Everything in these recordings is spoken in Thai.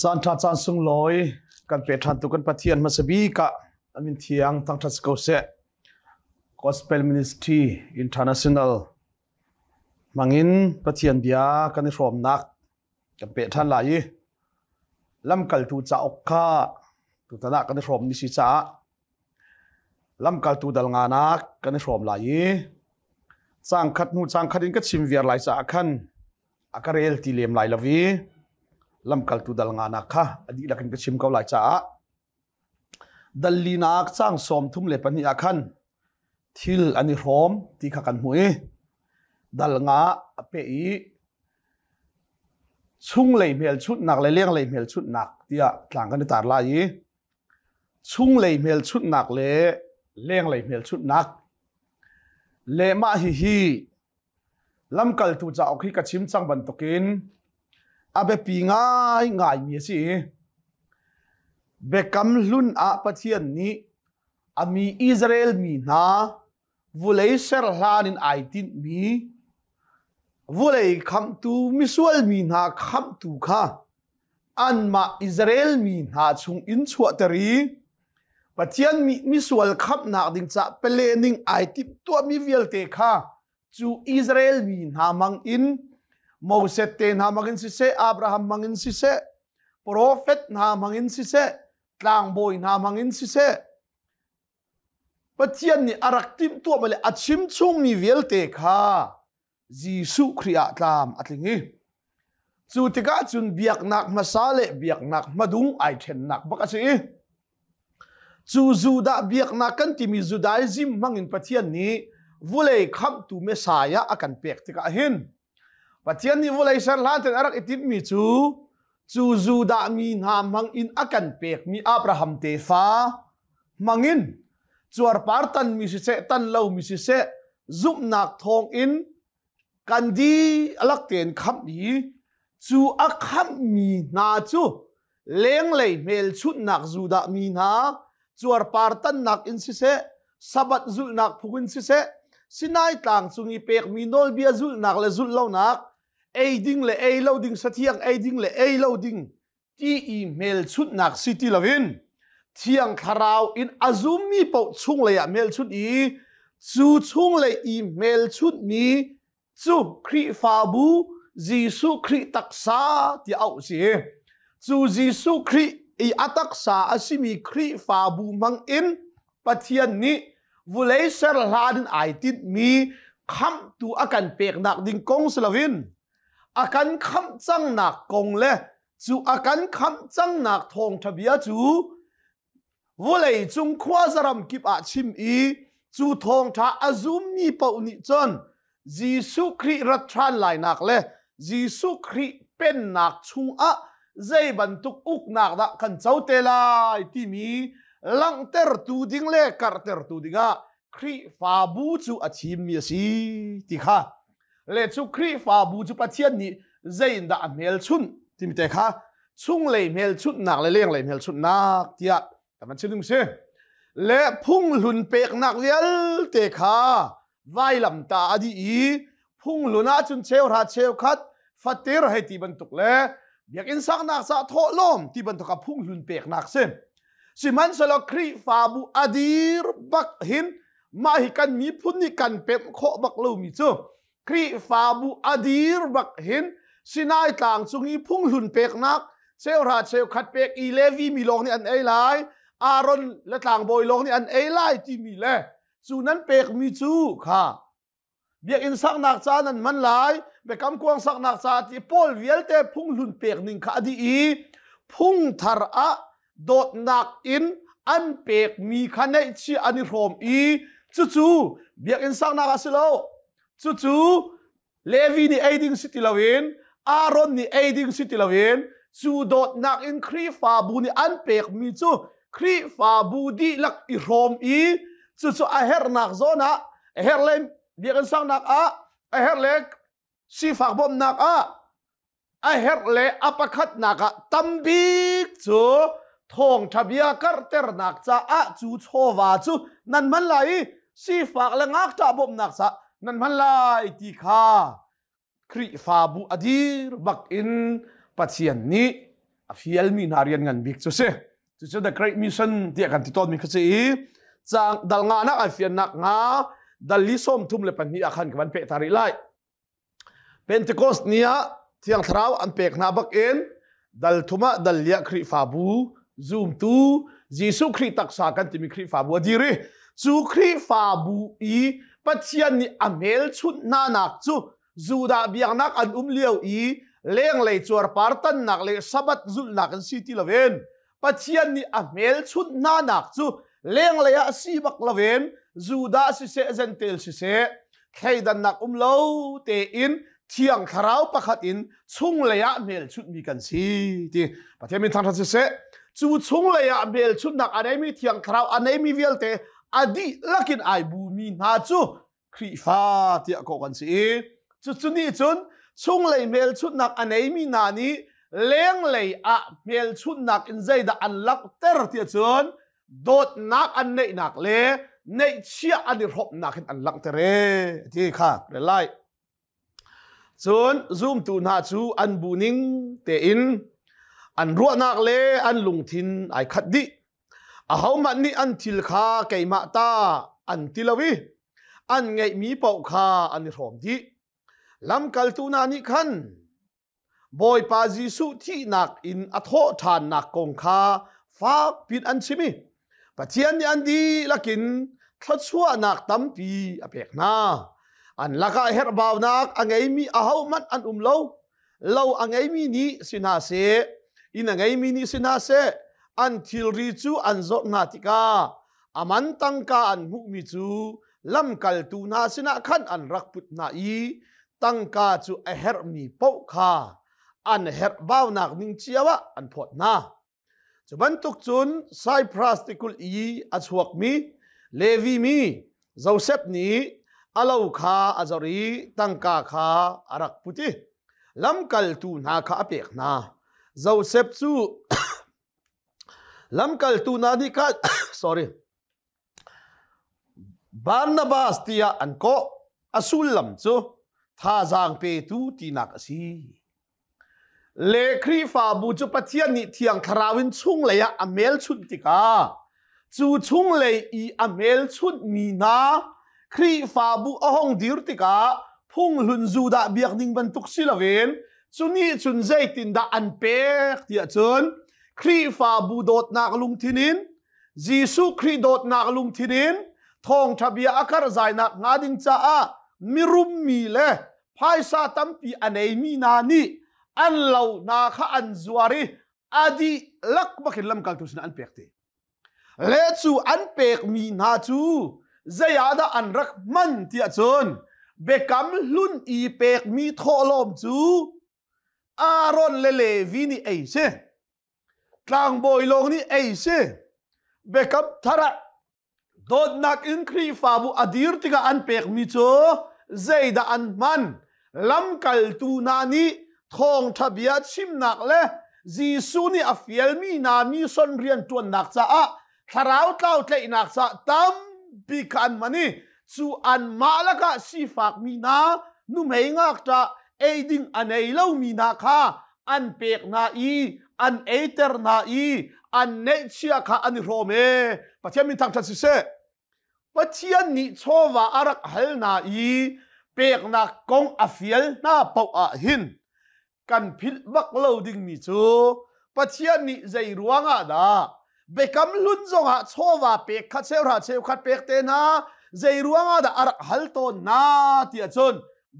สันทัดสันสุงลอยกันเป็ดทันตุกันปะเทียนมาสบีกะอามินเทียงตั้งทัศกเส Gospel Ministry International มังอินปะเทียนเบียกันในรวมนักกันเป็ดทันหลายลำกัลตูจ่าอกข้าตุตนะกันในรวมนิสิจ่าลำกัลตูดัลงานักกันในรวมหลายสร้างขัดนูสร้างขัดอินก็ชิมเวียร์หลายจ่าขันอากาเรลตีเลียมหลายละวีลำกัลตูดัลงานักค่ะอดีตลักนก็ชิมเขาหลายจ่าดัลลีนักสร้างสมทุ่มเล็บปนิอาขันทิลอันนี้รวมที่ขักันหวยดัลงาเปอีชุ่งเลยเมลชุดหนักเลยเลี้ยงเลยเมลชุดหนักที่อ่ะต่างกันในตาลายชุ่งเลยเมลชุดหนักเลยเลี้ยงเลยเมลชุดหนักเลมาฮีลำกัลตูจะเอาขี้กระชิมจังบันตกินอาเบปีง่ายมีสิเบกัมลุนอาปะเทียนนี้อามีอิสราเอลมีนาวุเลยเซอร์ลานินไอตินมีวุเลยคำตูมิสวลมีนาคำตูค่ะอันมาอิสราเอลมีนาชุงอินชัวตรีปะเทียนมีมิสวลคำนักดิ่งจะเปเลนิงไอติมตัวมีเวลเตค่ะจูอิสราเอลมีนามังอินโมเสสเตนามังอินสิเซอับราฮัมมังอินสิเซโปรเฟตนามังอินสิเซกลางบอยนามังอินสิเซปะเทียนนี่อารักติมตัวมาเลยอัดชิมชงมีเวลเตค่ะยิสุคริอาตามอัดลิงีจูติกาจุนเบียกนักมาซาเลเบียกนักมาดุงไอเทนนักบักสิจูดาเบียกนักกันที่มีจูดาซิมมังอินปะเทียนนี้วุเลยคำตูเมสายะอากันเปียกติกาหินปะเทียนนี้วุเลยเซลลานเตนอารักอิติมมีจูดามีนามังอินอากันเปียกมีอับราฮัมเตฟ้ามังอินจวรปาร์ตันมีสิเซตันเลามีสิเซซุบนักทองอินกันดีอลักเตียนคำนี้จูอักคำมีนาจูเลี้ยงเลยเมลชุดนักจูดามีนาจวรปาร์ตันนักอินสิเซสับัดจุลนักพูกินสิเซสินายต่างสุงีเปกมีโนลเบียจุลนักและจุลเล่านักเอดิ้งและเอเล่าดิ้งสัตยังเอดิ้งและเอเล่าดิ้งที่อีเมลชุดนักสิติลาวินเที่ยงคาราวอินอาซุมมีปกชุงเลยเมลชุดอีจูชุงเลยอีเมลชุดนี้จูคริฟาบูยิสุคริตักษาที่เอาสิจูยิสุคริอีอัตักษาอาศิมีคริฟาบูมังอินปะเทียนนี้วุเลยเซอร์ลาดินไอติดมีคำตัวอากันเปกหนักดิ่งกงสลาวินอากันคำจังหนักกงเล่จูอากันคำจังหนักทองทะเบียจูวุเลยจุงควาซารำกิบอาชิมอีจูทองท้าอาซุมมีปาอุนิจนยิสุคริรัตรันไหลนักเล่ยิสุคริเป็นนักชุงอะใจบรรทุกอุกนักดักกันเจ้าเตลายที่มีลังเตอร์ตูดิงเล่กัร์เตอร์ตูดิงะคริฟาบูจูอาชิมมีสิติค่ะเลจูคริฟาบูจูปะเทียนนี้ใจนดาเมลชุนที่มีแต่ค่ะชุงเลยเมลชุนนักเลยเลี้ยงเลยเมลชุนนักที่อ่ะแต่มันชื่อนึงสิเละพุ่งหลุนเปกนักเวียลเตค่ะไวลำตาอดีอีพุ่งหลุนอาจุนเชลราเชลคัดฟัตเตอร์ให้ตีบรรทุกเล่เบียกอินสักนักสะโถล้มที่บรรทุกกับพุ่งหลุนเปกนักเส้นสิมันสลครีฟาบูอดีร์บักหินมาหิกันมีพุ่นนิกันเป็มโคบักลูมิจูครีฟาบูอดีร์บักหินสินายต่างจุงีพุ่งหลุนเปกนักเซลราเซลขัดเปกอีเลวีมีลงนี่อันเอไลอารอนและต่างบอยลงนี่อันเอไลที่มีเล่จูนั้นเปกมีจูค่ะเบียกอินสักนักจานั้นมันหลายเบกำกวางสักนักจาที่พอลเวียลเตพุ่งหลุนเปกหนึ่งค่ะอดีอีพุ่งทาระโดดหนักอินอันเปกมีคะแนนชีอันนี้รวมอีจู่เบียกอินสักนักสิโลจู่เลวีนี่เอดิ้งสิติลาวินอารอนนี่เอดิ้งสิติลาวินจู่โดดหนักอินครีฟาบูนี่อันเปกมีจู่ครีฟาบูดีลักอีรวมอีจู่อาเฮร์นักโซนะเฮร์เลมเบียกอินสักนักเฮร์เล็กชีฝากบอมนักเฮร์เลอปคัดนักตัมบิกจู่ทองทะเบียกัร์เตอร์นักจะจูโชวาจูนั่นมันไหลสีฝากและงักจะบ่มนักซะนั่นมันไหลที่ข้าคริฟาบูอดีร์บักอินปัจเจียนนี้ fiel mi narian ngan bik chu se chu the great mission ti kan ti ton mi kha chi chang dal nga na a fian nak nga dal li som thum le pan ni akhan kan pe tari lai Pentecost nia thiang thrau an pek na bak en dal thuma dal lia khri fa bu zoom tu Jesu khri taksa kan ti mi khri fa bu diri chu khri fa bu i pathian ni amel chut na nak chu zuda biang nak an liao i leng lei chuar partan nak le sabat zul nak an city laven pathian ni amel chut na nak chu leng le ya si bak laven zuda si se zentel si se khaidan nak lo te in thiang tharau pakhat in chung le ya mel chut mi kan si ti pathian min thang tha si se chu chung le ya mel chut nak anei mi thiang tharau anei mi velte adi lakin ai bu mi na chu khri fa ti ko kan si chu ni chun chung lei mel chut nak anei mi na ni leng lei a mel chut nak in zai da an lak ter ti chun dot nak an nei nak le nei chia an rop nak an lak tere ti kha re lai chun zoom tu na chu an buning te in an ruwa nak le an lungthin ai khat di a haumat ni an thil kha keima ta an tilawi an ngei mi pau kha an rom di lam kal tu na ni khan boy pa Jesu thi nak in atho than nak kong kha fa pin an chimi pathian ni an di lakin thachua nak tampi apek na an laka her baw nak angei mi ahau mat an lo angei mi ni sina se in angei mi ni sina se an thil ri chu an zot na tika aman tangka an mu mi chu lam kal tu na sina khan an rak put na i tangka chu a her mi pau kha an her baw nak ning chiawa an phot na chuban tuk chun Cyprus tikul i a chuak mi Levi mi Joseph ni alo kha azori tangka kha arak puti lam kal tu na kha apek na Joseph chu lam kal tu na ni ka sorry Barnabas tia an ko asul lam chu tha jang pe tu ti nak si le khri fa bu chu pathian ni thiang tharawin chung le ya amel chut tika chu chung le I amel chut mi na khri fa bu ahong dir tika phung lun zu da biak ning ban tuk silawen chuni chun zai tin da an pek tia chun khri fa bu dot nak lung thinin Jesu khri dot nak lung thinin thong thabia akar zai nak ngading cha a mirum mi le phaisa tampi anei mi na ni an lo na kha an zuari adi lak bakin lam kal tu sin an pek te le chu an pek mi na chu zayada an rak man tia chun bekam lun I pek mi tholom chu Aaron le Levi ni ei se tlang boy long ni ei se bekam thara dot nak in khri fa bu adir tika an pek mi chu zaida an man lam kal tu na ni thong thabia chim nak le Jesu ni afiel mi na mi son rian tuan nak cha a tharau tlau tlei nak cha tam bikan mani chu an malaka si fak mi na nu mei ngak ta aiding anei lo mi na kha an pek na I an eiter na I an nei chia kha an rome pathian min thang than si se pathian ni chowa arak hal na I pek na kong afiel na pau a hin kan phil bak lo ding mi chu pathian ni zai ruanga da bekam lun zonga chowa pek kha cheu khat pek te na zai ruanga da arak hal to na tia chon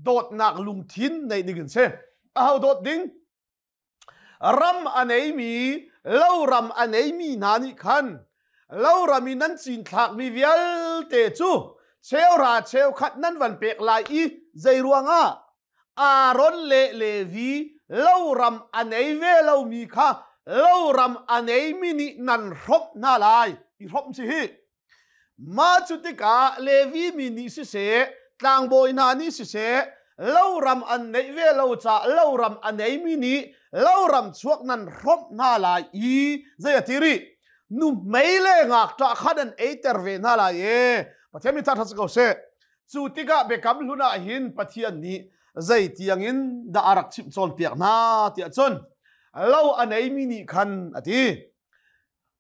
dot nak lung thin nei digin se how dot ding ram anei mi lo ram anei mi na ni khan lo rami nan chin thak mi vial te chu cheu khat nan van pek lai I zai ruanga Aaron le Levi lo ram anei ve lo mi kha lo ram anei mi ni nan rop na lai I rop si hi ma chu tika Levi mi ni si se tlang boy na ni si se lo ram anei ve lo cha lo ram anei mi ni lo ram chuak nan rop na lai I zai atiri nu meile ngak ta khadan eiter ve na lai e pathian mi tha ko se chu tika bekam luna hin pathian ni zai tiangin da arak chim chon piak na tia chon lo anei mi ni khan ati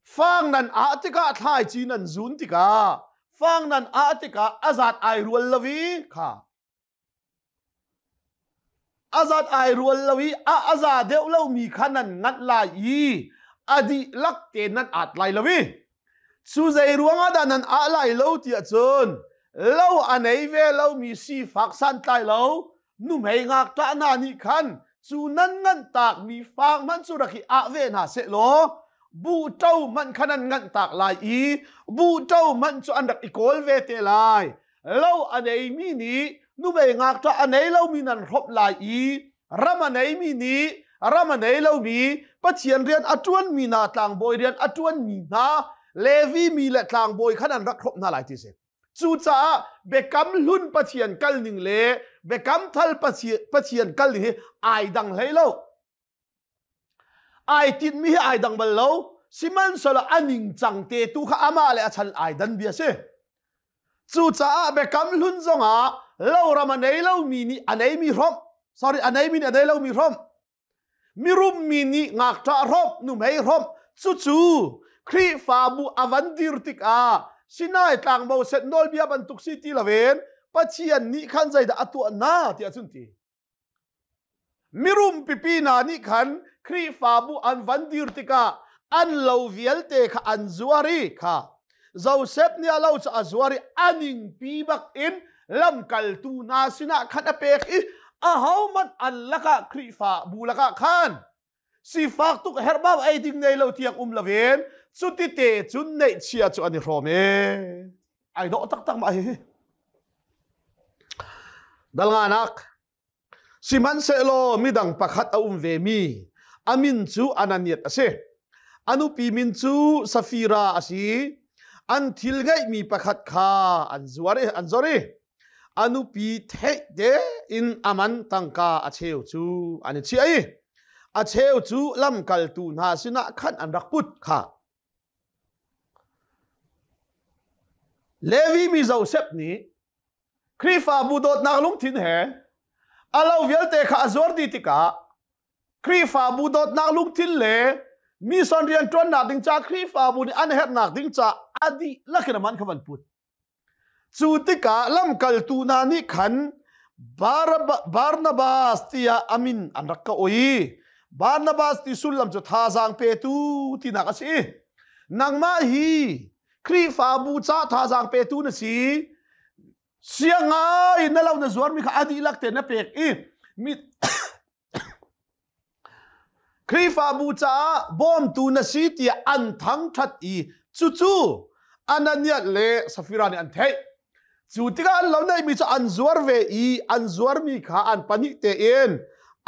fang nan atika thai chi nan zun tika fang nan atika azat ai rual lawi kha azat ai rual lawi azat deu lo mi khanan ngat la yi adi lak te nan at lai lawi chu zai ruanga da nan a lai lo ti a chun lo anei ve lo mi si fak san tai lo nu mei ngak ta na ni khan chu nan ngan tak mi fang man chu rakhi a ve na se lo bu tau man khanan ngan tak lai i bu tau man chu an dak ikol ve te lai lo anei mi ni nu mei ngak ta anei lo mi nan rop lai i ram anei mi ni ram anei lo mi pathian rian atun mi na tlang boy rian atun mi na levi mi le tlang boy khanan rak rop na lai ti se chu cha bekam lun pathian kal ning le bekam thal pathian kal ni ai dang hlei lo ai tin mi ai dang bal lo siman sola aning chang te tu kha ama le achan ai dan bia se chu cha bekam lun zonga lo ramanei lo mi ni anei mi rom sorry anei mi anei lo mi rom mi rum mi ni ngak ta rom nu mei rom chu chu khri fa bu avandir tik a sinai tlang bo set nol bia ban tuk city laven pachian ni khan zai da atu na ti achun ti mirum pipina ni khan khri fa bu an vandir tika an lo vial te kha an zuari kha joseph ni alo cha azwari aning pi bak in lam kal tu na sina khan apek i a how mat an laka khri fa bu laka khan si fak tuk herba ai ding nei lo tiang laven chuti te chun nei chia chu ani rome ai do tak tak ma hi dalnganak siman selo midang pakhat a ve mi amin chu ananiat ase anu pi min chu safira asi an thil ngai mi pakhat kha an zori anu pi the de in aman tangka acheu chu ani chi ai acheu chu lam kal tu na sina khan an rakput kha levi mi joseph ni khrifa budot na lung thin he alo vialte kha azor di tika khrifa budot na lung thin le mi son rian ton na ding cha khrifa bu ni an het nak ding cha adi lakina man khaban put chu tika lam kal tu na ni khan barnabas tia amin an rakka oi barnabas ti sulam chu tha jang pe tu ti na ka si nangma hi khrifa bu cha tha jang pe tu na si siangai na law na zuar mi kha adi lakte na pek i mi khrifa bu cha bom tu na si ti an thang that i chu ananiat le safira ni an thei chu tika an lo nei mi cha an zuar ve i an zuar mi kha an pani te en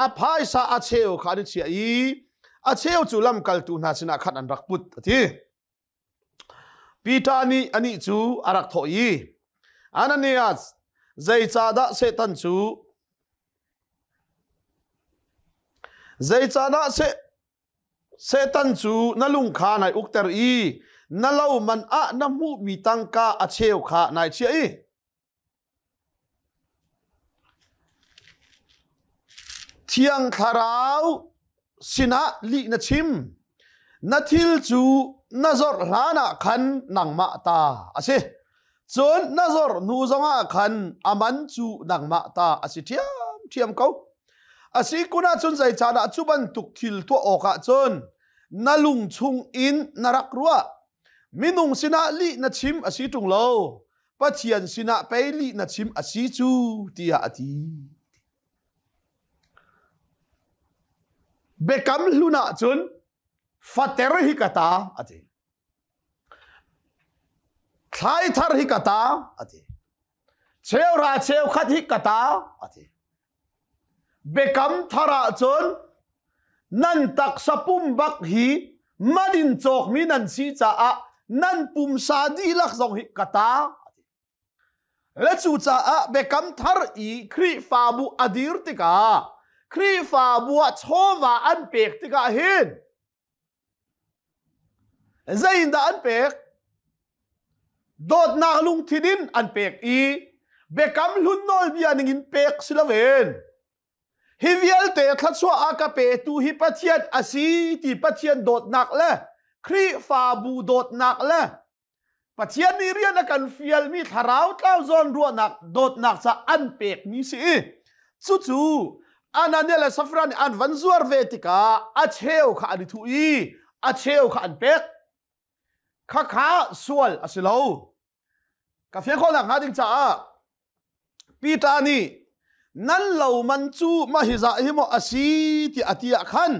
a phai sa a cheu kha ni chia i a cheu chu lam kal tu na sina khat an rak put ati pitani ani chu arak tho i ananias zai cha da setan chu zai cha da setan chu nalung kha nai ukter i nalo man a namu mi tangka a cheu kha nai chi i thiang tharau sina li na chim na thil chu nazor hlana khan nangma ta ase chon nazor nu zonga khan aman chu nangma ta ase thiam ko asi kuna chun zai chana chuban tuk thil to oka chon nalung chung in narak ruwa minung sina li na chim asi tung lo pathian sina pe li na chim asi chu tia ati bekam luna chun fater hi kata ati thai thar hi kata ati cheu ra cheu khat hi kata ati bekam thara chon nan tak sapum bak hi madin chok mi nan si cha a nan pum sa di lak zong hi kata le chu cha a bekam thar i khri fa bu adir tika khri fa bu chowa an pek tika hin zain da an pek dot na lung thidin an pek i bekam lun nol bian in pek silaven ฮิเวียลเตทัดชัวอากาเปตูฮิปะเทียนอาซีที่ปะเทียนโดดหนักเลยครีฟาบูโดดหนักเลยปะเทียนนี่เรียนกันเฟียลมีทาราวเต้าซอนรัวหนักโดดหนักซะอันเปกมีสิจู่ๆอันนั้นเนี่ยสัฟรานอันวันซัวร์เวติกาอาเชลขาอันทุยอาเชลขาอันเปกข้าสวลอสิโลกับเฟียงคนหลังหาดิงจ้าปีตานี่นั่นเรามันจูมาฮิซาฮิโมอาซีที่อติยะขัน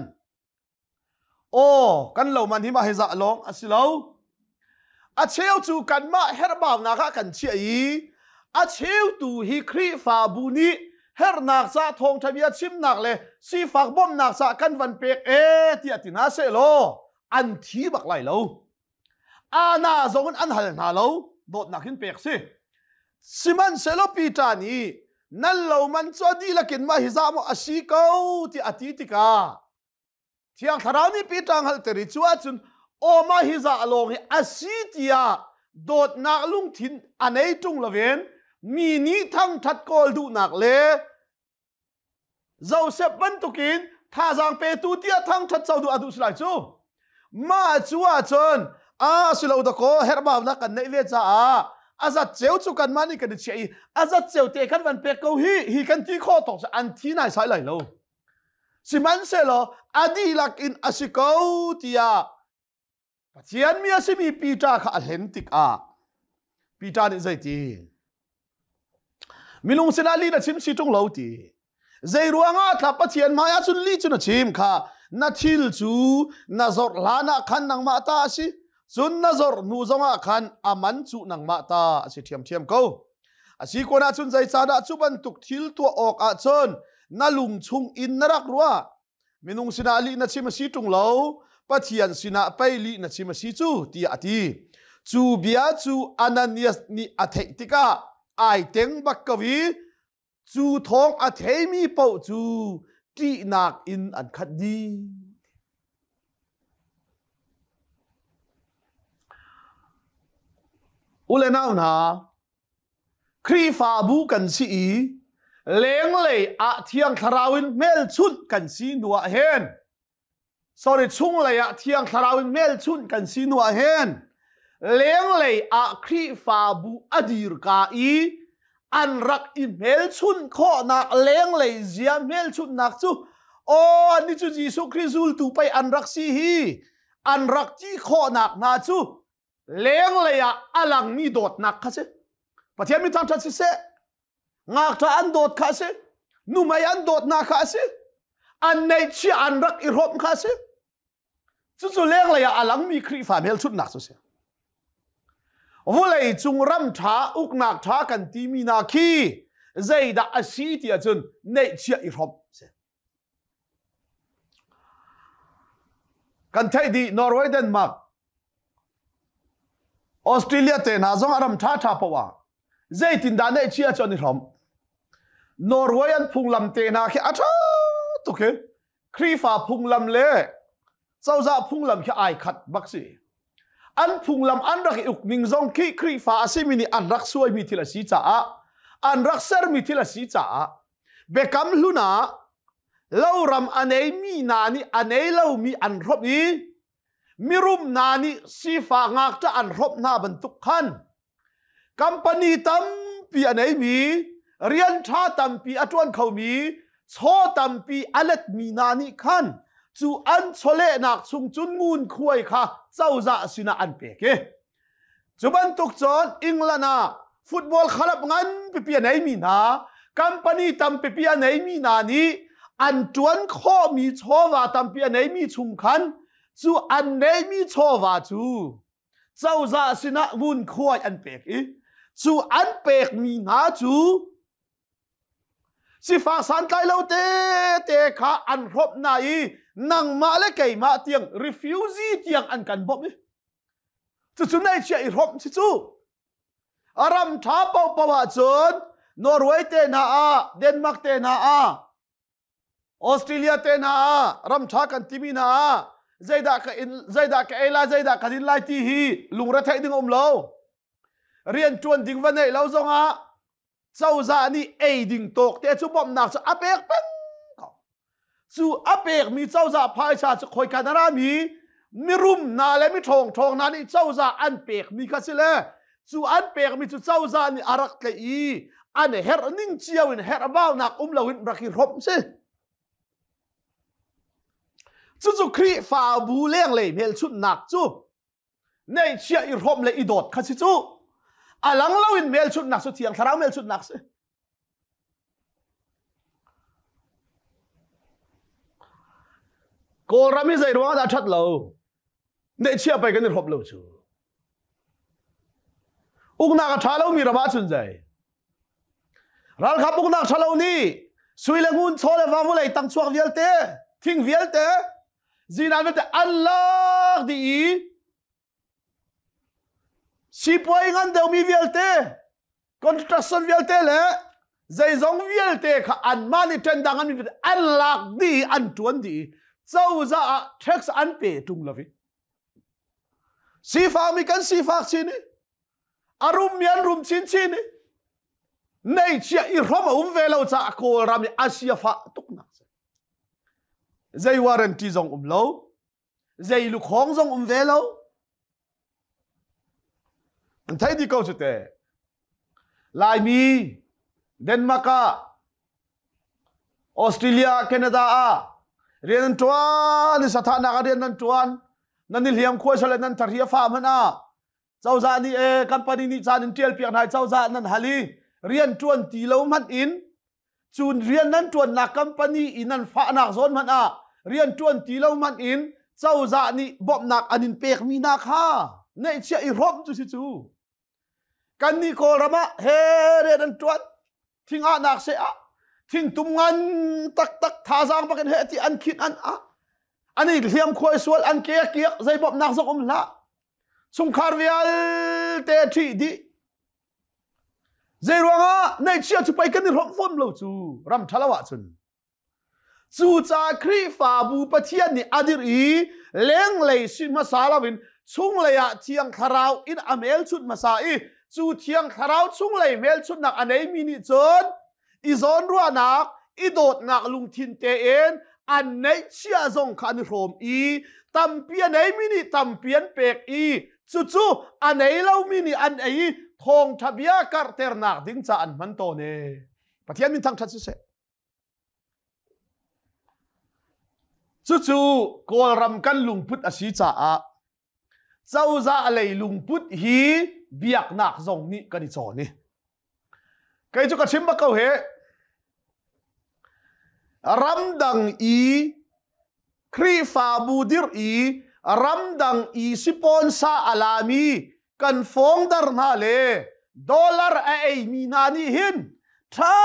โอ้กันเรามันฮิมาฮิซาลงอสิโลอาเชลจูกันมาเฮรบาวนาคากันเชียอีอาเชลตูฮิครีฟาบูนีเฮรนักซาทงทะเบียชิมนักเลยซีฟักบอมนักซากันวันเปกที่อตินาเซโลอันทีบักไหลโลอาณาจงอันหันหาโลโดดนักขึ้นเปกสิซิมันเซโลปีตานีนั่นเรามันจวดีละกินมาฮิซามอาชีเกาที่อติติกาเที่ยงทาราวนี่ปีตังหัลเตริจวจุนโอมาฮิซาลงอาชีติยาโดดนักลุงทินอันไหนจุงละเวนมีนี้ทั้งทัดกอลดูนักเลเจ้าเซบมันตุกินท่าจางเปตูเตียทั้งทัดเจ้าดูอดุสไลจูมาจัวจนสุลาอุดะโกเฮรบาวนักกันในเวจ้าอาจัดเจ้าจุกันมานี่กันดิเชียอาจัดเจ้าเตะกันวันเปกเขาฮีกันที่ข้อตกอันที่ไหนใส่ไหลโลสิมันเสลอดีลักอินอาศิเกาตียาปัจจัยมีอาศิมีปีตาข้าเห็นติกปีตานี่ใจตีมิลุงสินาลีนะชิมสิจงเหลาตีใจรัวงาทับปัจจัยมาอาจุนลีจุนชิมข้านาทิลจูนาจอร์ลานาขันนังมาตาสิซุนนาจอร์นูจงอาขันอามันจูนังมาตาสิเทียมเขาอาศิคนอาจุนใจซาดาจุบันตุกทิลตัวออกอาจนนาลุงชุงอินนรักรัวมินุงสินาลีนาชิมสิจงเหลาปัจจัยสินาไปลีนาชิมสิจูตีอาตีจูเบียจูอานันยสนีอาเทติกาไอเต็งบักกวีจูทองอาเทมีเป่าจูตีนักอินอันขัดดีอุเลนาวนาครีฟาบูกันสีเลี้ยงเลยอาเทียงทาราวินเมลชุนกันสีนัวเฮนsorry ชุงเลยอาเทียงทาราวินเมลชุนกันสีนัวเฮนเลี้ยงเลยอาครีฟาบูอดีรกาอีอันรักอีเมลชุนข้อนักเลี้ยงเลยเจียเมลชุนนักจูโอ้นี่จูจีสุคริซูลตูไปอันรักซีฮีอันรักจีข้อนักนาจูเลี้ยงเลยอาลังมีโดดนักค่ะสิประเทศมีทางทัศน์เสงากทอันโดดค่ะสินุ่มอันโดดนักค่ะสิอันในชีอันรักอีรบค่ะสิจู่ๆเลี้ยงเลยอาลังมีครีฟาเมลชุนนักสุดเสียวุเลยจุงรำท้าอุกนักท้ากันที่มีนาคีใจด่าอาชีพที่จุนในชีอีรบเสียกันไทยดีนอร์เวย์เดนมาร์กออสเตรเลียเตน่าจงอารมณ์ท้าปะวะใจตินดานในชีอาจนิรบนอร์เวย์อันพุงลำเตน่าแค่อาท้าตุกเกครีฟาพุงลำเล่เจ้าจะพุงลำแค่ไอขัดบักซีอันพุงลำอันรักอุกนิงจงคีครีฟาสิมินีอันรักสวยมีทีละสีจ้าอันรักเซอร์มีทีละสีจ้าเบกัมลุนาเล่ารำอันไหนมีนานี่อันไหนเล่ามีอันรบนี้มีรุมนานี่สีฟ้างากจะอันรบหน้าบรรทุกขันกัมปนีตั้มปีอันไหนมีเรียนชาตั้มปีอัจวนเขามีโชตั้มปีอเล็ดมีนานี่ขันจูอันโชเลนักสุงจุนงูนคุยค่ะเจ้าจะสินะอันเปกจูบันตุกจอนอิงลานาฟุตบอลขลับงั้นไปเปียไหนมีนากัมปนีตั้มไปเปียไหนมีนานี่อันจวนข้อมีโชว่าตั้มเปียไหนมีชุมขันจูอันไหนมีโชว่าจูเจ้าจะสินะงูนคุยอันเปกจูอันเปกมีนาจูสิฟ้าสันไตเราเตข้าอันรบนายนังมาและไก่มาเตียง refusee เตียงอันกันบ่มีจู่ๆในเชียรบสิจู่อารมณ์ท้าเป่าประวัติจนนอร์เวย์เตน่าเดนมาร์กเตน่าออสเตรเลียเตน่ารำท้ากันที่มีน่าใจด่ากับเอลาใจด่ากับดินไลที่ฮีลุงรัฐไทยดึงเราเรียนจวนดิ่งวันไหนเราส่งเจ้าจานี่ดิ่งตกแต่ชุบบอมหนักจะอาเปกเป็น จูอเปกมีเจ้าจะพายชาจะคอยกันนามีรุมนาและมีทองนั้นเจ้าจะอันเปกมีคัสเลจูอันเปกมีเจ้าจะนี่อารักเลยอันเฮรนิ่งเจียวอินเฮรบ้านักลาวินรักรบสิจูครีฟาบูเลี้ยงเลยเมลชุดหนักจูในเชียอิรบเลยอีโดดคัสจูอาลังลาวินเมลชุดหนักสุดเทียงทาราวเมลชุดหนักสิโกรามิใจรู้ว่าจะชัดเราในเชียไปกันในรบเราจูอุกนักชาเรามีระบาดสุนใจรัลขับอุกนักชาเรานี่สุยเลงุนโซเลฟามุเลยตั้งช่วงเวียลเตทิ้งเวียลเตจีนันเป็นอัลลอฮ์ดีสิปวยงันเดียวมีเวียลเตคอนทรัสซันเวียลเตเลยใจจงเวียลเตข้าอันมานิเทนดังอันมีเป็นอัลลอฮ์ดีอันทวนดีเจ้าจะเท็กซ์อันเปตุงลวิสีฟ้ามีกันสีฟ้าชินีอารมณ์ยันรุมชินชินีในเชียอิรมาเวลาจะโกรามีอาเซียฟ้าตุกนักใจวารันตีจงเลาใจลูกของจงเวลาอันไทยดีก็สุดแต่ลายมีเดนมาร์กออสเตรเลียแคนาดาเรียนตัวนี่สถานะเรียนนั่นตัวนั่นนี่เลี้ยงคุยสลัดนั่นทารีฟ้ามันเจ้าจานี่คัมปานีนี่จานินเทียลเปียกนายเจ้าจานั่นฮัลลีเรียนตัวตีเลวมันอินจูนเรียนนั่นตัวนักคัมปานีอินนั่นฟ้านักโซนมันเรียนตัวตีเลวมันอินเจ้าจานี่บอกนักอันนินเปียกมีนาคาในเชียอิรบจูจูกันนี่โครามาเฮเรียนนั่นตัวทิ้งอานักเสียทิ้งตุ้มงันตักท่าจางปะกันเหตุอันคิดอันนี้เลี้ยงควายสวนอันเกียกใจบอกนักสกุลละสงครามวิลเตทีดีใจรัวในเชียจะไปกันนี่รบฝนเราจูรำทะเลวะจุนจูจากครีฟาบูปะเทียนนี่อดีรีเลี้ยงเลยชิมาซาลาวินชุ่งเลยเทียงคาราวอินอเมลชุดมาซาจูเทียงคาราวชุ่งเลยเมลชุดนักอันไหนมินิจนอีซอนรัวนักอีโดดนักลุงทินเตเอ็นอันไหนเชียจงขันโรมตัมเปียไหนมินิตัมเปียนเปกจู่อันไหนเรามินิอันไหนทองทะเบียการเตอร์นักดิ้งจะอันมันโตเน่ปะเทียนมินทั้งชัดเสร็จจู่โกลรำกันลุงพุทธอสีจ่าเจ้าจะอะไรลุงพุทธฮีเบียกนักจงนี่กันอีจอนี่ใครจะกระชิมบักเขาเหรำดังครีฟาบูดิรรำดังสิปอนซาอาลามีกันฟงดาร์นาเลดอลลาร์มีนานีหินถ้า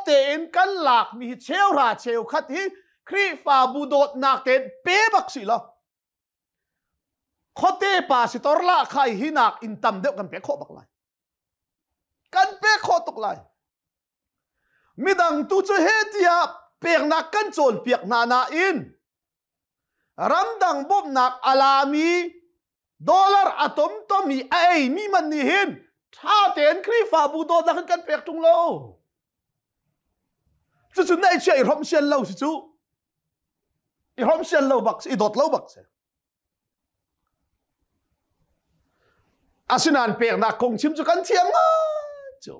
เต็นกันหลักมีเชลราเชลขัดฮีครีฟาบูโดดนักเต็นเป๊บักสิละขอเตปาสิตอร์ละใครหินักอินตัมเดียวกันเป๊ะโคบักไลกันเป๊ะโคตกไลมิดังตูจะเฮติยาเปียกนักกันโจนเปียกนาอินรำดังบบนักอาลามีดอลลาร์อะตอมต้มีมีมันนี่เห็นถ้าเต็นครีฟาบูโดนักกันเปียกตุงโลจุดไหนเชื่ออิรอมเชียนเล่าสิจูอิรอมเชียนเล่าบักอิดอดเล่าบักเสอาศินานเปียกนักคงชิมจุกันเทียมจู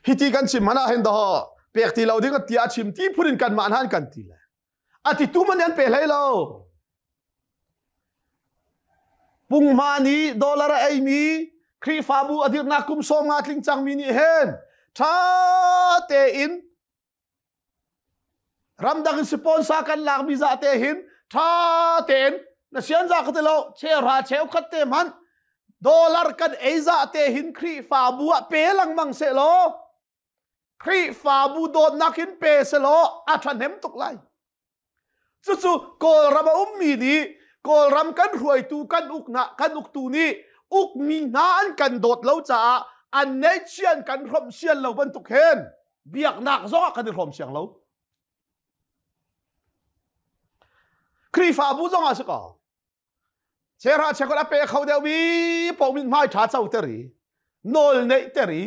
ฮิติกันชิมมันเห็นดอเปียกที่เราดิ้งกันที่อาชิมที่พูดกันมาหันกันที่เลยอาทิตย์ตู้มันยันเปียกให้เราปุงมานีดอลลาร์มีครีฟาบูอดีตนักคุมสมงาลิงจังมินิเฮนถ้าเตอินรำดังสปอนซากันหลักมีจะเตหินถ้าเตอินนั่นเสียงจากที่เราเชื่อราเชื่อขัดเตมันดอลลาร์กันจะเตหินครีฟาบูเปลังมังเสโลครีฟาบูโดนนักหินเปเสโลอาทันเห็มตกไลจู่ๆโกลรำมีดีโกลรำกันรวยตูกันอุกนะกันอุกตูนี้อุกมีนานกันโดดเล่าจ่าอันเนเชียนกันรมเชียนเราบรรทุกเห็นเบียกหนักซ้อกันรมเชียงเราครีฟาบูจงอาศัยเชราเชกลาเปเขาเดียวมีปอมินไม่ท้าเจ้าเตอรีโนลเนเตอรี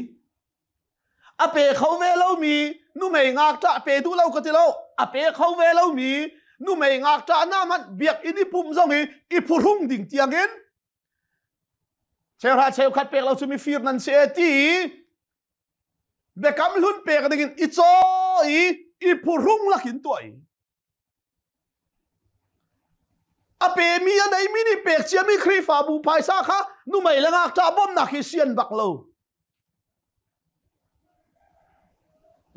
อเปเขาเวลามีนุ่มไม่งักจะเปดูเราก็ติเราอเปเขาเวลามีนุ่มไม่งักจะน้ามันเบียกอินิปุ่มซ่งอีผู้รุ่งดิ่งเตียงเงินเชลราเชลขัดเปกเราจะมีฟีร์นันเซตีเบกำลุ่นเปกดิ่งอีโซอีผู้รุ่งลักหินตัวอเปมีอันไหนมินิเปกเชียมีครีฟาบูภายซาค่ะนุ่มไม่ละงักจะบ่มนักฮิเซียนบักเรา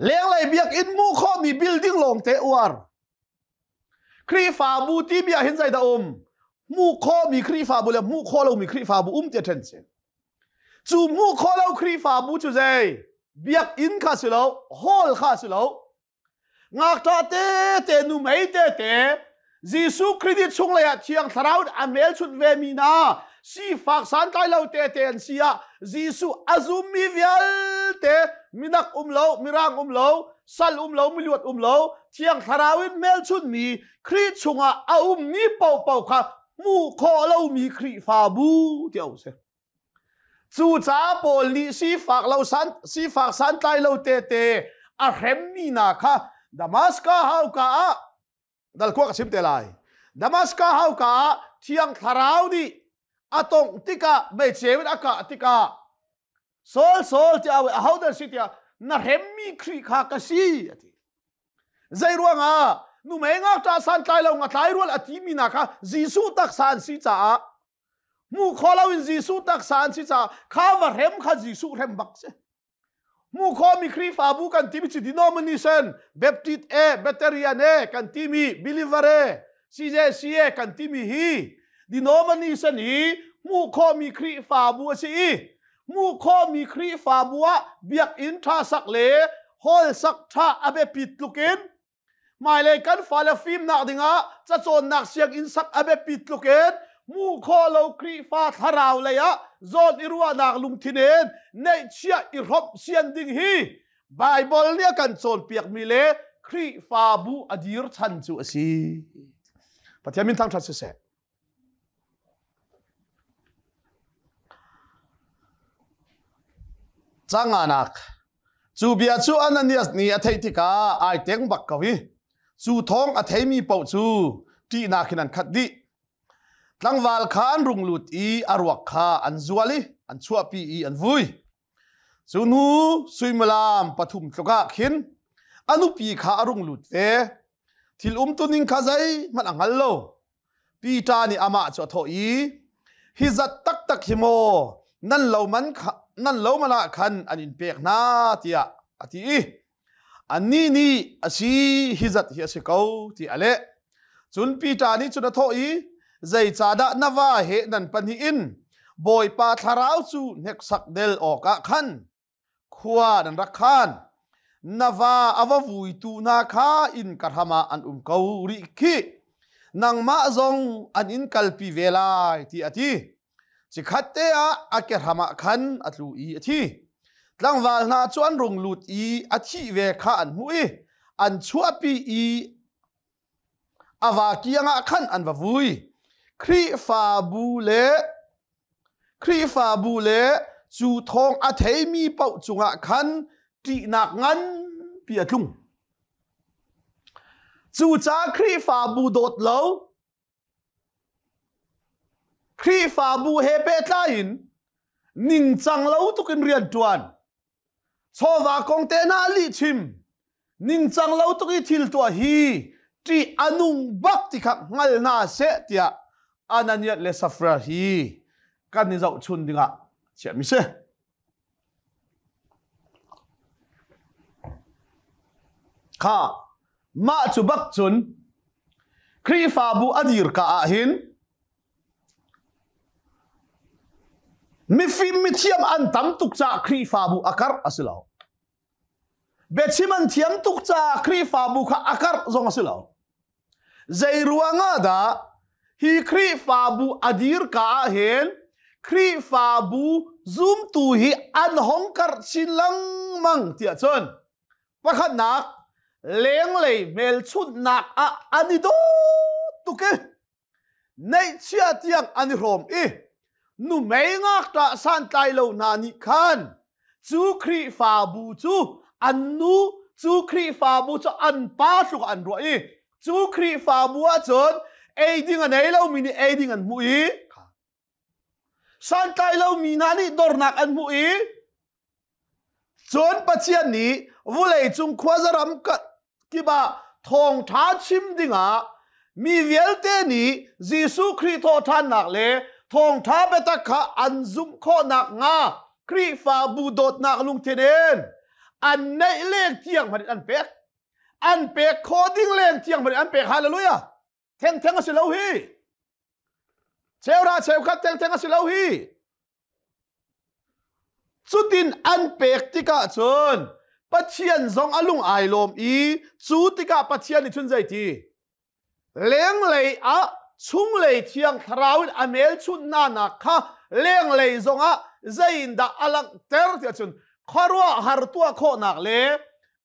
เลี้ยงเลยเบียกอินมูข้อมีบิลดิ้งลงเตอวาร์ครีฟาบูที่เบียเห็นใจตามูข้อมีครีฟาบูแล้วมูข้อเรามีครีฟาบูเจเทนเซจูมูข้อเราครีฟาบูจูเจเบียกอินข้าสิเราฮอลข้าสิเรางักตาเตนุ่มไม่เตจิสุคริดิตชงเลยเทียงทราวอเมลชุดเวมีนาสีฝากสันใจเราเตนเสียจิสุอาซุมีเวลเตมินักเรามิรังเราสัลเรามิลวดเราเทียงทราวินเมลชุดมีครีชงอานี้เป่าค่ะมูขอเรามีครีฟาบูเดียวเสจูจ้าโปลีสีฝากสันใจเราเตอาเรมมีนาค่ะดามัสกาฮาวกาดัลกวกชิมเตลัยดามัสกาฮาวกาเทียงทราวดีอาตงติกาเบเชวิดอากาติกาโซลที่เอาฮาวเดอร์ซิตี้นาเรมมีครีคากาซีใจรัวงานุ่มเองจ้าสันใจเรางัดไหลรัวอธิมีนาค่ะจิสุตักสันสิจ้ามูขอเราอินจิสุตักสันสิจ้าข้าวเรมข้าจิสุเรมบักเซมูขอมีครีฟาบูกันที่มีจิดิโนมินิเซนเบปติดเบเตเรียนกันที่มีบิลิเวเรซีเจซีกันที่มีฮีดิโนมินิเซนฮีมูขอมีครีฟาบูสิมูขอมีครีฟาบัวเบียกอินทราสักเลฮอลสักท่าอเบปิดลูกินหมายเลยกันฟาลฟิมนักดิงะจะโจนนักเสียงอินสักอเบปิดลูกินมูขอเราครีฟาทาราวเลยะโจนอิรัวนักลุงทินเนนในเชียอิรบเซียนดิงฮีไบเบิลเนี่ยกันโจนเปียกมีเลครีฟาบูอดีร์ชันจูสีปฏิมินทั้งชัดเสกจังอานักจูเบียจูอันนั้นนี่อาทิตย์กาไอเต็งบักกวีจูท้องอาทิตย์มีเป่าจูที่นักนั้นขัดดิตั้งวาลขานรุงลุดอีอารวกขาอันจวลีอันชัวปีอีอันวุยจูนูสุยมลามปฐุมตกะขินอนุปีขารุงลุดเตทิลตุนิงขาใจมันอังฮัลโลปีตานี่อามาจวทอีฮิจัดตักฮิโมนั่นเรามาละคันอันอินเปียกนาที่อาทิอันนี้อาชีฮิจัดฮิอาศัยเขาที่อะไรจุนปีตานี่จุนทอีใจจ่าดะนว่าเหนันปัญหินบอยปาทาราวจูเนกสักเดลออกคันขวานันรักขันนว่าอววุยตูนาคาอินกระทำอันเการิกินังมาจงอันอินกัลปีเวลาที่อาทิจิขัดเตะอาเกรมาขันอัตลูอีอาทิตั้งวาลนาจวนรุงลุดอีอาทิเวขาอันหุยอันชัวปีอีอาวากียงขันอันววุยครีฟาบูเลจูทองอาเทมีเป่าจุงะขันตีนักงันเปียจุงจูจ้าครีฟาบูโดดเหลาครีฟาบูเฮเปตาอินนิ่งจังเหลาตุกินเรียนจวนชาวากงเตนาลิชิมนิ่งจังเหลาตุกิทิลตัวฮีที่อนุงบักติขักงัลนาเสตียอันนั้นเนี่ยเลสฟราฮีกันนี่จะชุนดิงะเชื่อมิเสข้ามาจุบักจุนครีฟาบูอดีร์กาหินมิฟิมมิเทียมอันตั้มตุกจากครีฟาบูอาการอสิลาวเบชิมันเทียมตุกจากครีฟาบูข้าอาการจงอสิลาวใจรัวงาดาฮีครีฟาบูอดีร์กาเห็นครีฟาบูซุมตูฮีอันฮงกัดชิลังมังเตียจนประคันนักเลี้ยงเลยเมลชุดนักอันนี้ดูตุกในเชียเตียงอันนี้โรมนุ่มไม่งักตะสันใจเรานานิคัน จูครีฟาบูจูอันนูจูครีฟาบูจูอันป้าสุกอันรวยจูครีฟาบัวจนเอดิงอันไหนเรามีนี่เอดิงอันมุยสันไกเรามีนานี่ดอร์นักอันมุยจนปัจจัยนี้วุเลยจุงควาจรำกัดกิบะทองท้าชิมดิงะมีเวลเตนี้ยิสุคริโตทานนักเลทองท้าเบตะขะอันซุมข้อนักงาครีฟาบูโดดนักลุงเทเนนอันในเลขเที่ยงมันอันเป็กโคดิ้งเลขเที่ยงมันอันเป็กฮาเลลูยาเทงก็สิเลวฮีเชลราเชลคัดเทงก็สิเลวฮีสุดินอันเป็กติกะจนปัจเจียนซองอลุงไอลมอีจูติกะปัจเจียนนี่ชุนใจทีเลี้ยงเลยอะชุงเลยเที่ยงทราวินอเมลชุนนานักค่ะเลี้ยงเลยซองอะใจอินดาอลังเตอร์ที่ชุนขรัวหาตัวโคนักเลย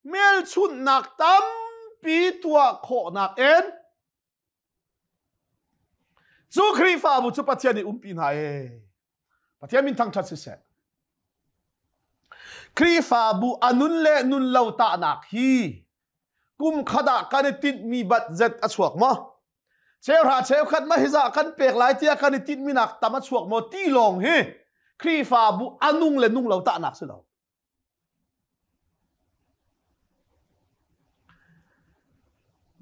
เมลชุนนักตั้มปีตัวโคนักเอ็นจูครีฟาบุจูปัจเจียนนี่ปีนหายปัจเจียนมินทั้งชัดเสร็จครีฟาบูอนุนเลนุนเลาตานักฮีกุมขดากันติดมีบัดเจ็ดอสวกมะเชลราเชลขัดมาฮิซากันเปกหลายเทียกันติดมีนักตามอสวกมะตีลงฮีครีฟาบูอนุนเลนุนเลาตานักสิเรา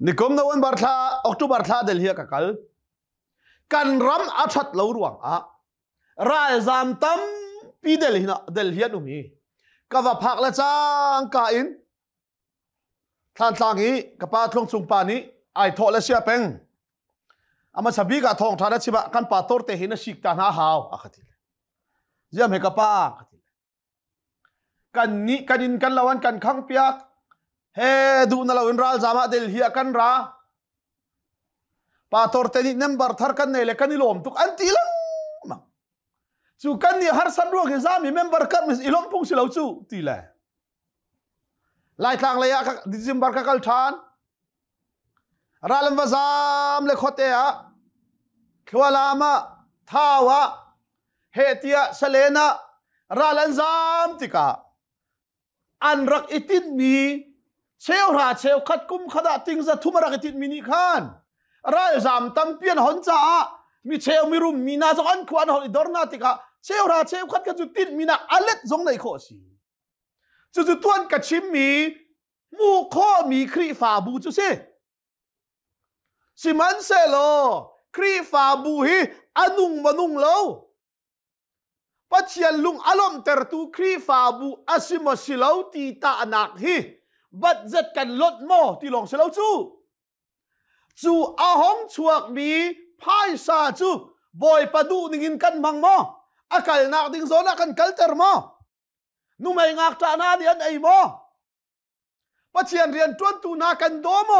นิคมนวันบาร์ธาออกตุบาร์ธาเดลเฮียกัลกันรำอัชัดเลวรวงอะรายจามตั้มปีเดลเฮียนุมีก็ว่าพักละจ้างกาอินท่านทางนี้กับป้าทงสุงปานี้ไอโทและเสียเป็งอามาสบีกับทองท่านชิบะกันป้าตัวเตหินชิกตาหน้าหาวอะขัดเลยเยี่ยมให้กับป้าขัดเลยกันนี้กันอินกันละวันกันขังเปียกเฮดูนั่นละวันรัลจามาเดลเฮียกันราป้าตัวเตหินนัมบาร์ทาร์กันเนี่ยเลยกันนี่ลมทุกอันตีลังจูกันนี่ฮาร์สันรัวกิจามีเมมเบอร์กันมิสอิลอมพุ่งสิเลวจูตีแหละไล่ทางเลยอะดิจิมบาร์กัลทานรัลมวาซามเลขโตเอะขวาลามะท้าวะเฮติยาเซเลนะรัลนซามติกาอันรักอิตินมีเชลราเชลขัดกุมขดาติงจะทุ่มรักอิตินมีนี่ขันรัลซามตั้มเปียนหอนจ้ามีเชลมีรุมมีนาจอนขวานหอนดอร์นาติกาเชลราเชลขัดกันจุดติดมีนักอเล็ดจงในโคสีจุดต้นกัดชิมมีมูข้อมีครีฟาบูจุเซสิมันเซโลครีฟาบูฮีอนุงมานุงโลปัจเจียนลุงอารมณ์เตอร์ตูครีฟาบูอาซิมาสิโลตีตาหนักฮีบัดเจ็ดกันลดโมที่ลงเซโลจูอาหงชวกมีพายซาจูบอยปะดูนิงินกันมังโมอากัลนักดิงโซนักกันกัลเตอร์โมนุ่มไอ้งักตาหน้าเดียนไอ้โมปัจเจียนเรียนจวนตูนากันโดโม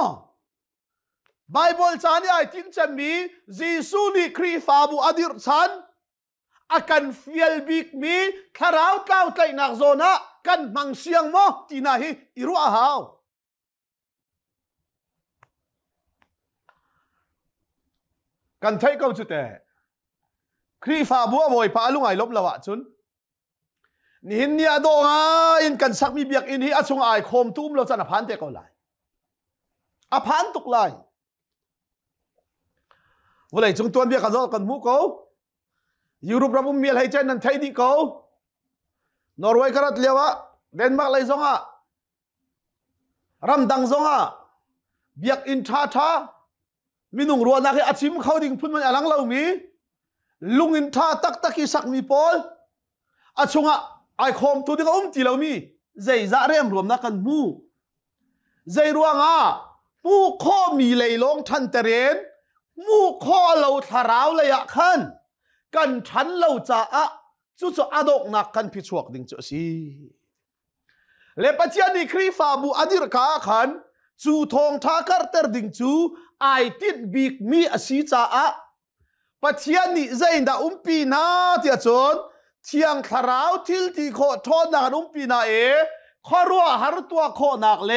ไบเบิลจานี่ไอ้ทิ้งจะมีจีซูนีครีฟาบูอดิรชันอากันฟิลบิกมีคาราวเต้าไตนักโซนะกันมังเสียงโมตีน่าฮีอิรุอาฮาวกันไทยก็จุดแต่ครีฟาบัวบอยพาลุงไอ้ลบละวะจุนนี่หินเนี่ยโดงอินกันสักมีเบียกอินฮีอาชงไอ้โคมตุ้มเราจะนับพันเตะก็ไหลอพันตุกไหลวันไหนจงตัวเบียกกันกันมุกเขายุโรปเราบุมีอะไรเจนนั่นไทยดีเขานอร์เวย์กระดับเลี้ยวะเดนมาร์กเลยซงอ่ะรำดังซงอ่ะเบียกอินท่ามีนุ่งรัวนักอาชิมเขาดิ่งพุ่นมันอลังเรามีลุงอินท่าตักกีสักมีปอลอาชงอ่ะไอคอมตัวที่เขาตีเรามีใจจะเรียมรวมนักกันมูใจรัวงอ่ะมูข้อมีเลยลงทันเตเรนมูข้อเราทาราวเลยอะขันกันฉันเราจะอะจุดอดกนักกันพิชวกดิ่งจุสีเลปเจียนี่ครีฟาบูอดิรกาขันจูทองทาคาร์เตอร์ดิ่งจูไอติดบิกมีอาศีจ้าอะปัจเจียนี่ใจน่าปีนาเตียจนเที่ยงทาราวทิลที่โคทอนักปีนาข้อรัวหาตัวโคนักเล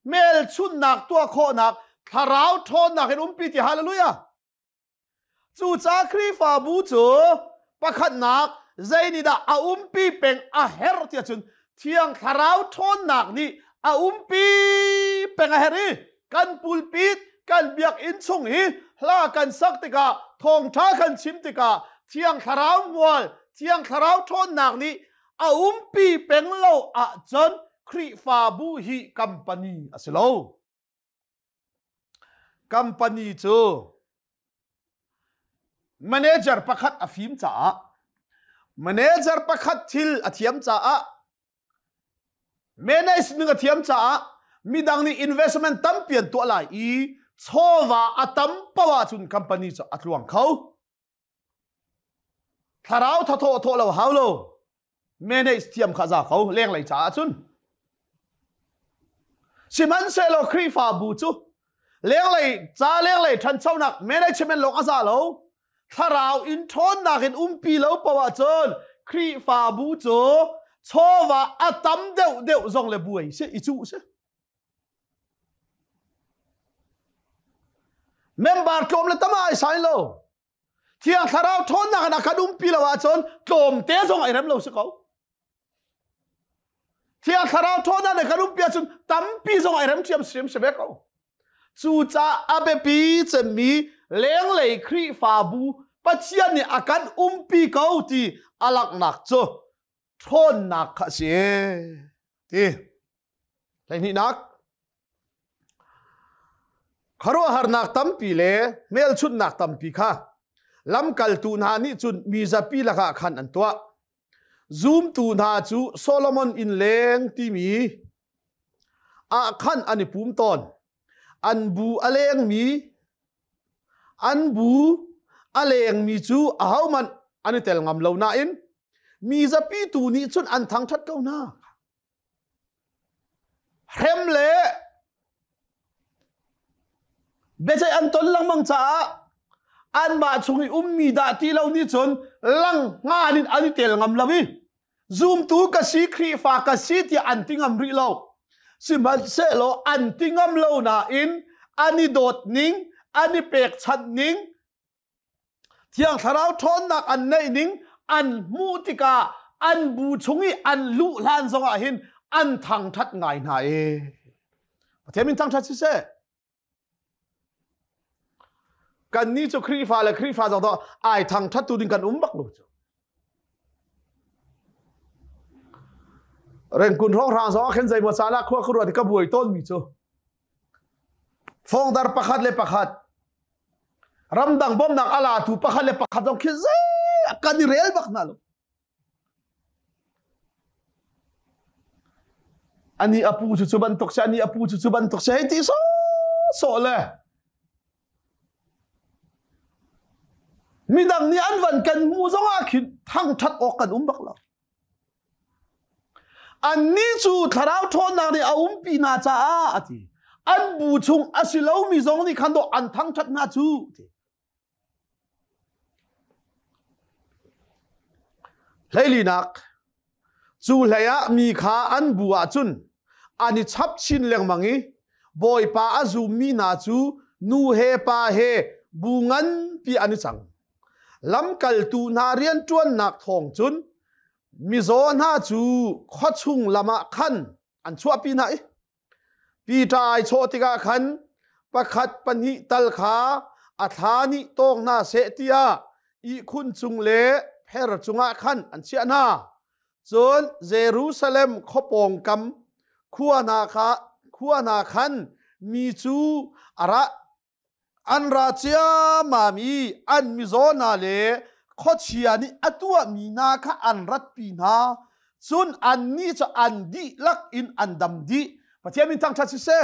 เมลชุนนักตัวโคนักทาราวทอนักปีที่ฮาเลลูยาจูจ้าครีฟาบูจูประคัดนัก zaini da a umpi peng a her tia chun thiang tharau thon nak ni a umpi peng a heri kan pulpit kan biak in chung hi hla kan sak tika thong tha kan chim tika thiang tharau mual thiang tharau thon nak ni a umpi peng lo a chon khri fa bu hi company asilo company chu manager pakhat afim cha manager pakhat thil athiam cha manage ninga thiam cha midang ni investment tampian to lai I chowa atam pawa chun company cha atluang khau tharau thatho tho lo haulo manage thiam khaza khau leng lai cha chun siman selo khri fa bu chu leng lai cha leng lai than chaunak management long aza lo tharau in thon nakin umpi lo pawa chon khri fa bu chu chowa atam deu zong le buai se I chu se member tlom le tamai sai lo thiang tharau thon na kana kadum pilawa chon tlom te zong ai ram lo se ko thiang tharau thon na kadum pia chon tampi zong ai ram chiam sim se be ko chu cha abe pi chemi leng lei khri fa bu pachian ni akan umpi ko ti alak nak cho thon nak kha se ti lai ni nak kharo har nak tampi le mel chut nak tampi kha lam kal tu na ni chun mi zapi la kha khan an tua zoom tu na chu Solomon in leng ti mi a khan ani pum ton an bu aleng mi an bu aleng mi chu a hauman ani tel ngam lo na in mi zapi tu ni chun an thang that ko na hem le becai an ton lang mang cha an ma chungi ummi da ti lo ni chon lang nga nin ani tel ngam lawi zoom tu ka si khri fa ka si ti an tingam ri lo siman se lo an tingam lo na in ani dot ning ani pek chat ning thiang tharau thon nak an nei ning an mu tika an bu chungi an lu lan zonga hin an thang that ngai na e pathemin thang that si se kan ni chu khri fa zo to ai thang that tu ding kan bak lo chu ren kun rong rang zo khen zai mo sala khwa khru ati ka buai ton mi chu phong dar pakhat le pakhat ramdang bom nak ala tu pakhat le pakhat dong khize kan rel bak na lo ani apu chu ban tok sa ani apu chu ban tok sa ti so le midang ni anwan kan mu zonga khin thang that ok kan bak lo an ni chu tharau thon na ni pi na cha ati an bu chung asilo mi zong ni khan do an thang that na chu leili nak chu leya mi kha an buwa chun ani chap chin leng mangi boy pa azu mi na chu nu he pa he bungan pi ani chang lam kal tu na rian tuan nak thong chun mi zo na chu kho chung lama khan an chua pi na pi tai chotika khan pakhat pani tal kha athani tong na se tia I khun chung le pher chunga khan an chia na chon Jerusalem khopong kam khuana khan mi chu ara an ra chia mami an mi zo na le kho chia ni atua mi na kha an rat pi na chun an ni cha an di lak in an dam di pathiam in tang tha chi se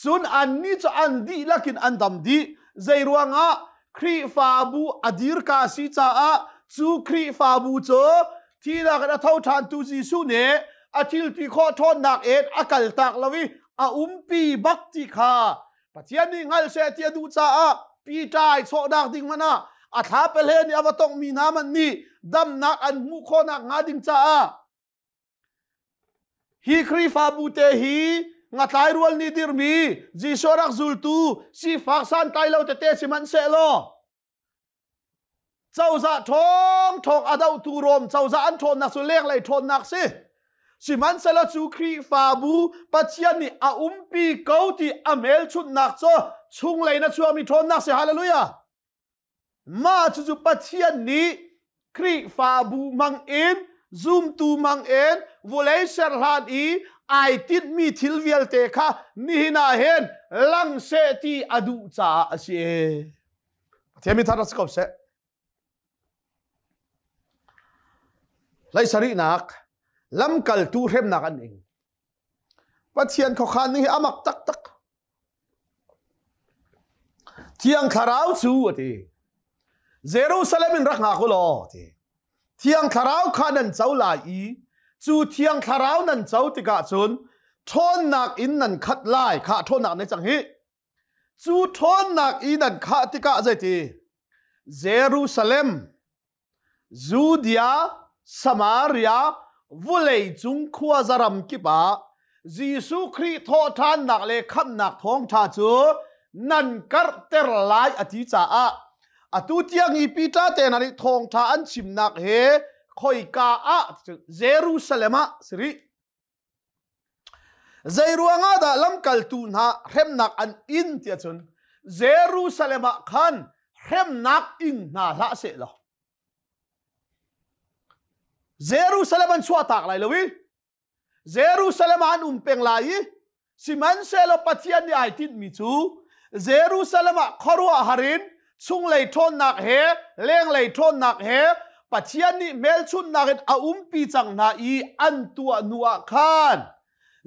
chun an ni cha an di lak in an dam di zairuanga khri fa bu adir ka si cha a chu khri fa bu cho thi la ka thau than tu ji su ne athil ti kho thon nak et akal tak lawi a pi bakti kha pathian ni ngal se tia du cha a pi tai cho dak ding mana a tha pele ni awatong mi na man ni dam nak an mu kho nak nga ding cha a hi khri fa bu te hi nga tai rual ni dir mi ji sorak zul tu si faksan tai lo te si man se lo เจ้าจะท้องทอกอาดาวตูรมเจ้าจะอันทนนักสุเลงเลยทนนักสิสิมันเสละจูครีฟาบูปัจจัยนี้อาปีเกาที่อเมลชุดนักโซชุงเลยนะชัวมีทนนักสิฮาเลลูยามาจูปัจจัยนี้ครีฟาบูมังเอ็นซูมตูมังเอ็นวอลเลย์เซอร์ลาดีไอติดมีทิลเวลเตค่ะนี่น่าเห็นลังเซตีอดูจ่าเสียเทียมิทารัสกอบเซไลสรีนักลำกัลตูเรมนักอันเองปัจเจียนเขาขานนี่อามักตักตักเที่ยงคาราวซูทีเยรูซาเล็มรักนักกุลอทีเที่ยงคาราวขานันเจ้าลายจูเที่ยงคาราวนันเจ้าติกาจุนทนนักอินนันขัดไล่ข้าทนนักในจังฮีจูทนนักอินนันข้าติกาใจทีเยรูซาเล็มจูเดียสมาเรียวุเลยจุงขัวจารมกิบะยิสุคริโททานนักเลขับนักท้องชาจูนันกัร์เตอร์ไลอธิจ่าอตุเตียงอีปีตาเตนันท้องชาอันชิมนักเฮคอยกาเยรูซาเล็มสิริเยรูอังอาดาลัมกัลตูน่าเร็มนักอันอินเตียจุนเยรูซาเล็มขันเร็มนักอิงน่าละเสลเยรูซาเล็มชัวตากไรลวิเยรูซาเล็มอันเป็งไลสิมันเซลปัทยันนี่ไอติดมิจูเยรูซาเล็มคอรัวฮารินชุงเลยทนนักเฮเลี้ยงเลยทนนักเฮปัจจัยนี้เมลชุนนักปีจังนาอีอันตัวนัวขาน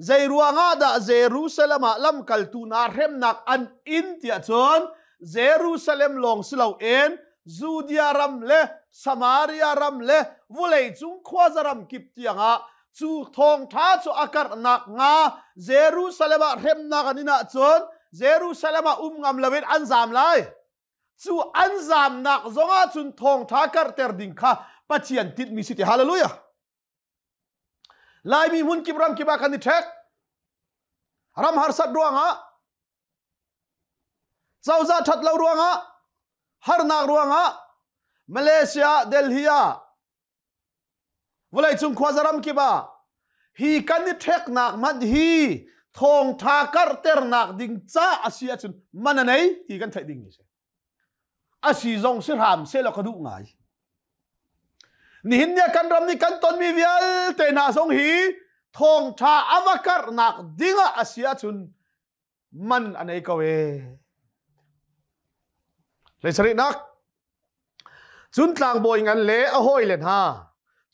เจรัวงาดาเยรูซาเล็มลำกัลตูนาเร็มนักอันอินเตียจนเยรูซาเล็มลงสลาวเอ็นจูเดียรัมเลสมาเรียรัมเลวุเลยจุงควาจารัมกิบเตียงะจูทองท้าจูอากาศนักงาเยรูซาเล็มเร็มนักนี่นะจนเยรูซาเล็มงำเลวิดอันซามไลจูอันซามนักจงอาจุนทองท้าการเตอร์ดิงค่ะปัจจัยติดมีสิทธิ์ฮาเลลูยาลายมีมุนกิบรัมกิบากันดิเทกรัมฮาร์สัดดวงฮะเจ้าจะทัดเราดวงฮะฮาร์นักดวงฮะมาเลเซียเดลฮียวันจุงควาจารัมกิบาฮีกันดิเทกนักมันฮีทองท้าการเตอร์นักดิงจ้าอาเซียจุนมันไหนฮีกันไทยดิงนี่เสอาศีจงสิรามเสลกระดูกไงนี่เนี่ยกันรำนี่กันต้นมีเวลเตน่าสงฮีทองชาอวกาศนักดิ้งอาเซียจุนมันอันไหนก็เวเลยสรินักจุนต่างบ่อยงันเละอห้อยเลนฮะ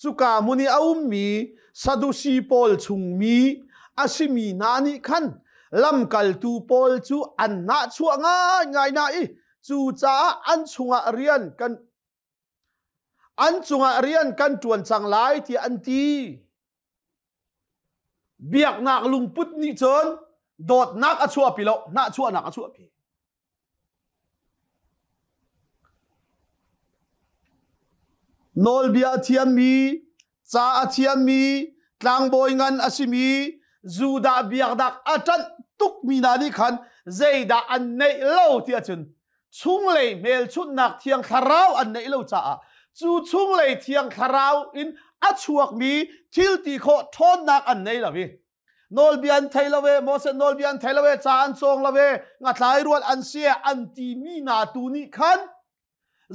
จุกามุนีอามีซาดุซีปอลชุงมีอาชิมีนานิขันลำกัลตูปอลจูอันนาชัวง่ายง่ายนาอีจูจ้าอันชุงเรียนกันจวนจังไลที่อันตีเบียกนักลุงพุทธนี่จนโดดนักอชัวปีโลนักชัวนักอชัวปีโนลเบียเทียมมีจ้าเทียมมีกลางบอยงันอสิมีจูดาเบียกดักอาจารย์ตุกมีนาดิขันเจดาอันในเล่าที่จนชุงเลยเมลชุดนักเทียงคาราวอันในเล่าจ้าจูชุงเลยเทียงคาราวอินอัชวกมีทิลตีโคทนนักอันในละวิโนลเบียนไทยละเวโมเสโนลเบียนไทยละเวจานทรงละเวงัดหลายรวนอันเสียอันตีมีนาตูนิขัน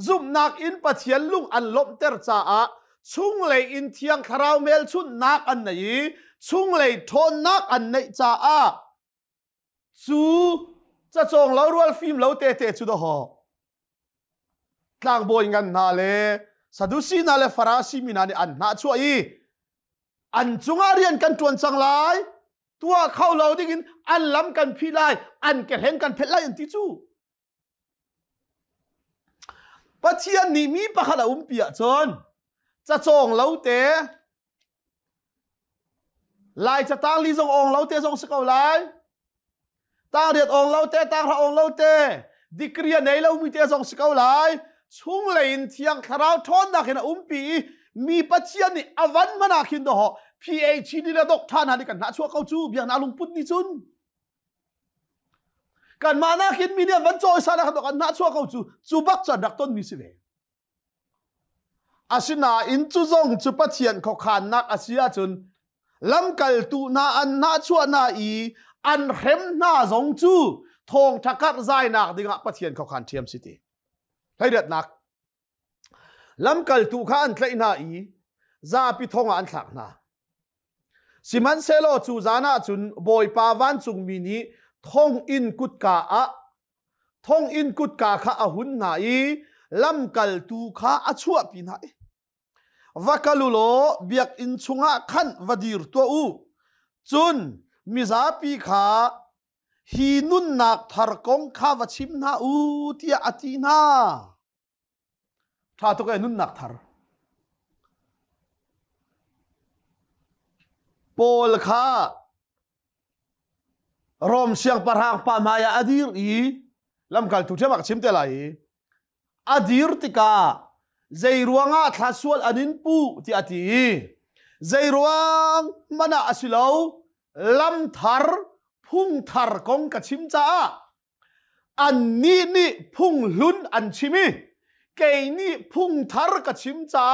ซุมนักอินปัจเจียนลุงอันลบเตอร์จ้าชุงเลยอินเทียงคาราวเมลชุดนักอันไหนชุงเลยทนนักอันไหนจ้าจูจะจงเรารวนฟิล์มเราเตะจุดหอกลางบอยงันนาเลสะดุสีนาเลฟาราซีมินานี่อันน่าช่วยอันจุงอาเรียนกันจวนจังไลตัวเข้าเราได้กินอันล้ำกันพี่ไลอันแกเห็นกันเพชรไลอันที่จูปัจเจียนนี่มีปะขดาเปียจนจะจงเราเตะลายจะตั้งลีจงองเราเตะจงสกาวไลตั้งเรียดองเราเตะตั้งพระองเราเตะดิกรียในเรามีเตะจงสกาวไลชุงเลยเทียงคาราวทนนักเห็นปีมีปัจเจียนนี่อวันมานาคินดอ PhD ระดับท่านหันกันนัดชัวเขาจูเบียงนาลุงพุทธนิจุนกันมานาคินมีเนี่ยวันโจยสาระกันนัดชัวเขาจูบักจัดดักต้นมีสิเว asina in chu zong chu pathian kho khan nak asia chun lam kal tu na an na chua na I an rem na zong chu thong thakat zai nak dinga pathian kho khan thiam city haidat nak lam kal tu kha an tlai na I za pi thonga an thak na siman selo chu zana chun boy pa wan chung mi ni thong in kut ka kha a hun na I lam kal tu kha a chua pi na vakalulo biak in chunga khan vadir to u chun miza pi kha hi nun nak thar kong kha wachim na u tia atina tha to ka nun nak thar pol kha rom siang parhang pa maya adir I lam kal tu themak chim te lai adir tika zairuanga thasual anin pu ti ati zairuang mana asilo lam thar phung thar kong ka chim cha an ni phung lun an chimi ke ni phung thar ka chim cha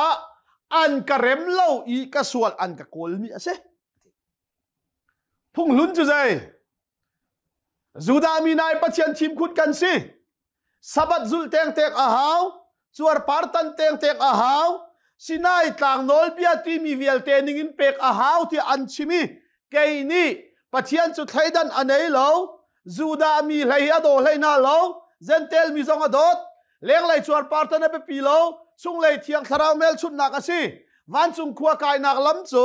an ka rem lo I ka sual an ka kol mi ase phung lun chu zai zuda mi nai pachian chim khut kan si sabat zul teng tek a haw chuar partan teng tek a haw sinai tlang nol bia ti mi vial te ningin pek a haw ti an chimi ke ni pachian chu thaidan anei lo zuda mi hlei ado hleina lo zentel mi zong adot leng lai chuar partan be pi lo chung lei thiang tharau mel chut nak asi wan chung khua kai nak lam chu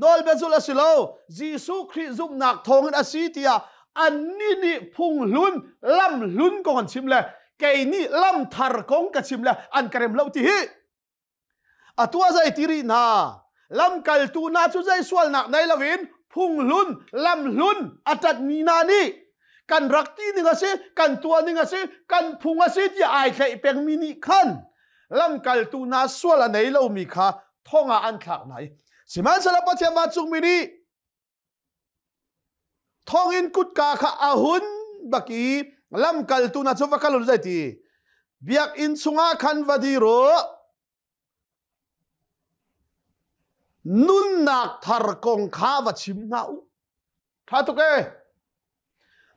nol be zul asilo jisu khri zum nak thong asi tia an ni phung lun lam lun kon chim le ke ni lam thar kong ka chim le an karem lo ti hi atua zai tiri na lam kal tu na chu zai swal nak nai lovin phung lun lam lun atat ni na ni kan rakti ni nga se kan tua ni nga se kan phunga se ti ai thai peng mi ni khan lam kal tu na swal anei lo mi kha thonga an thak nai siman sala pathiam wa chung mi ni thong in kut ka kha ahun baki lam kal tu na chu vakalul zai ti biak in chunga khan vadiro nun nak thar kong kha wachim na u tha to ke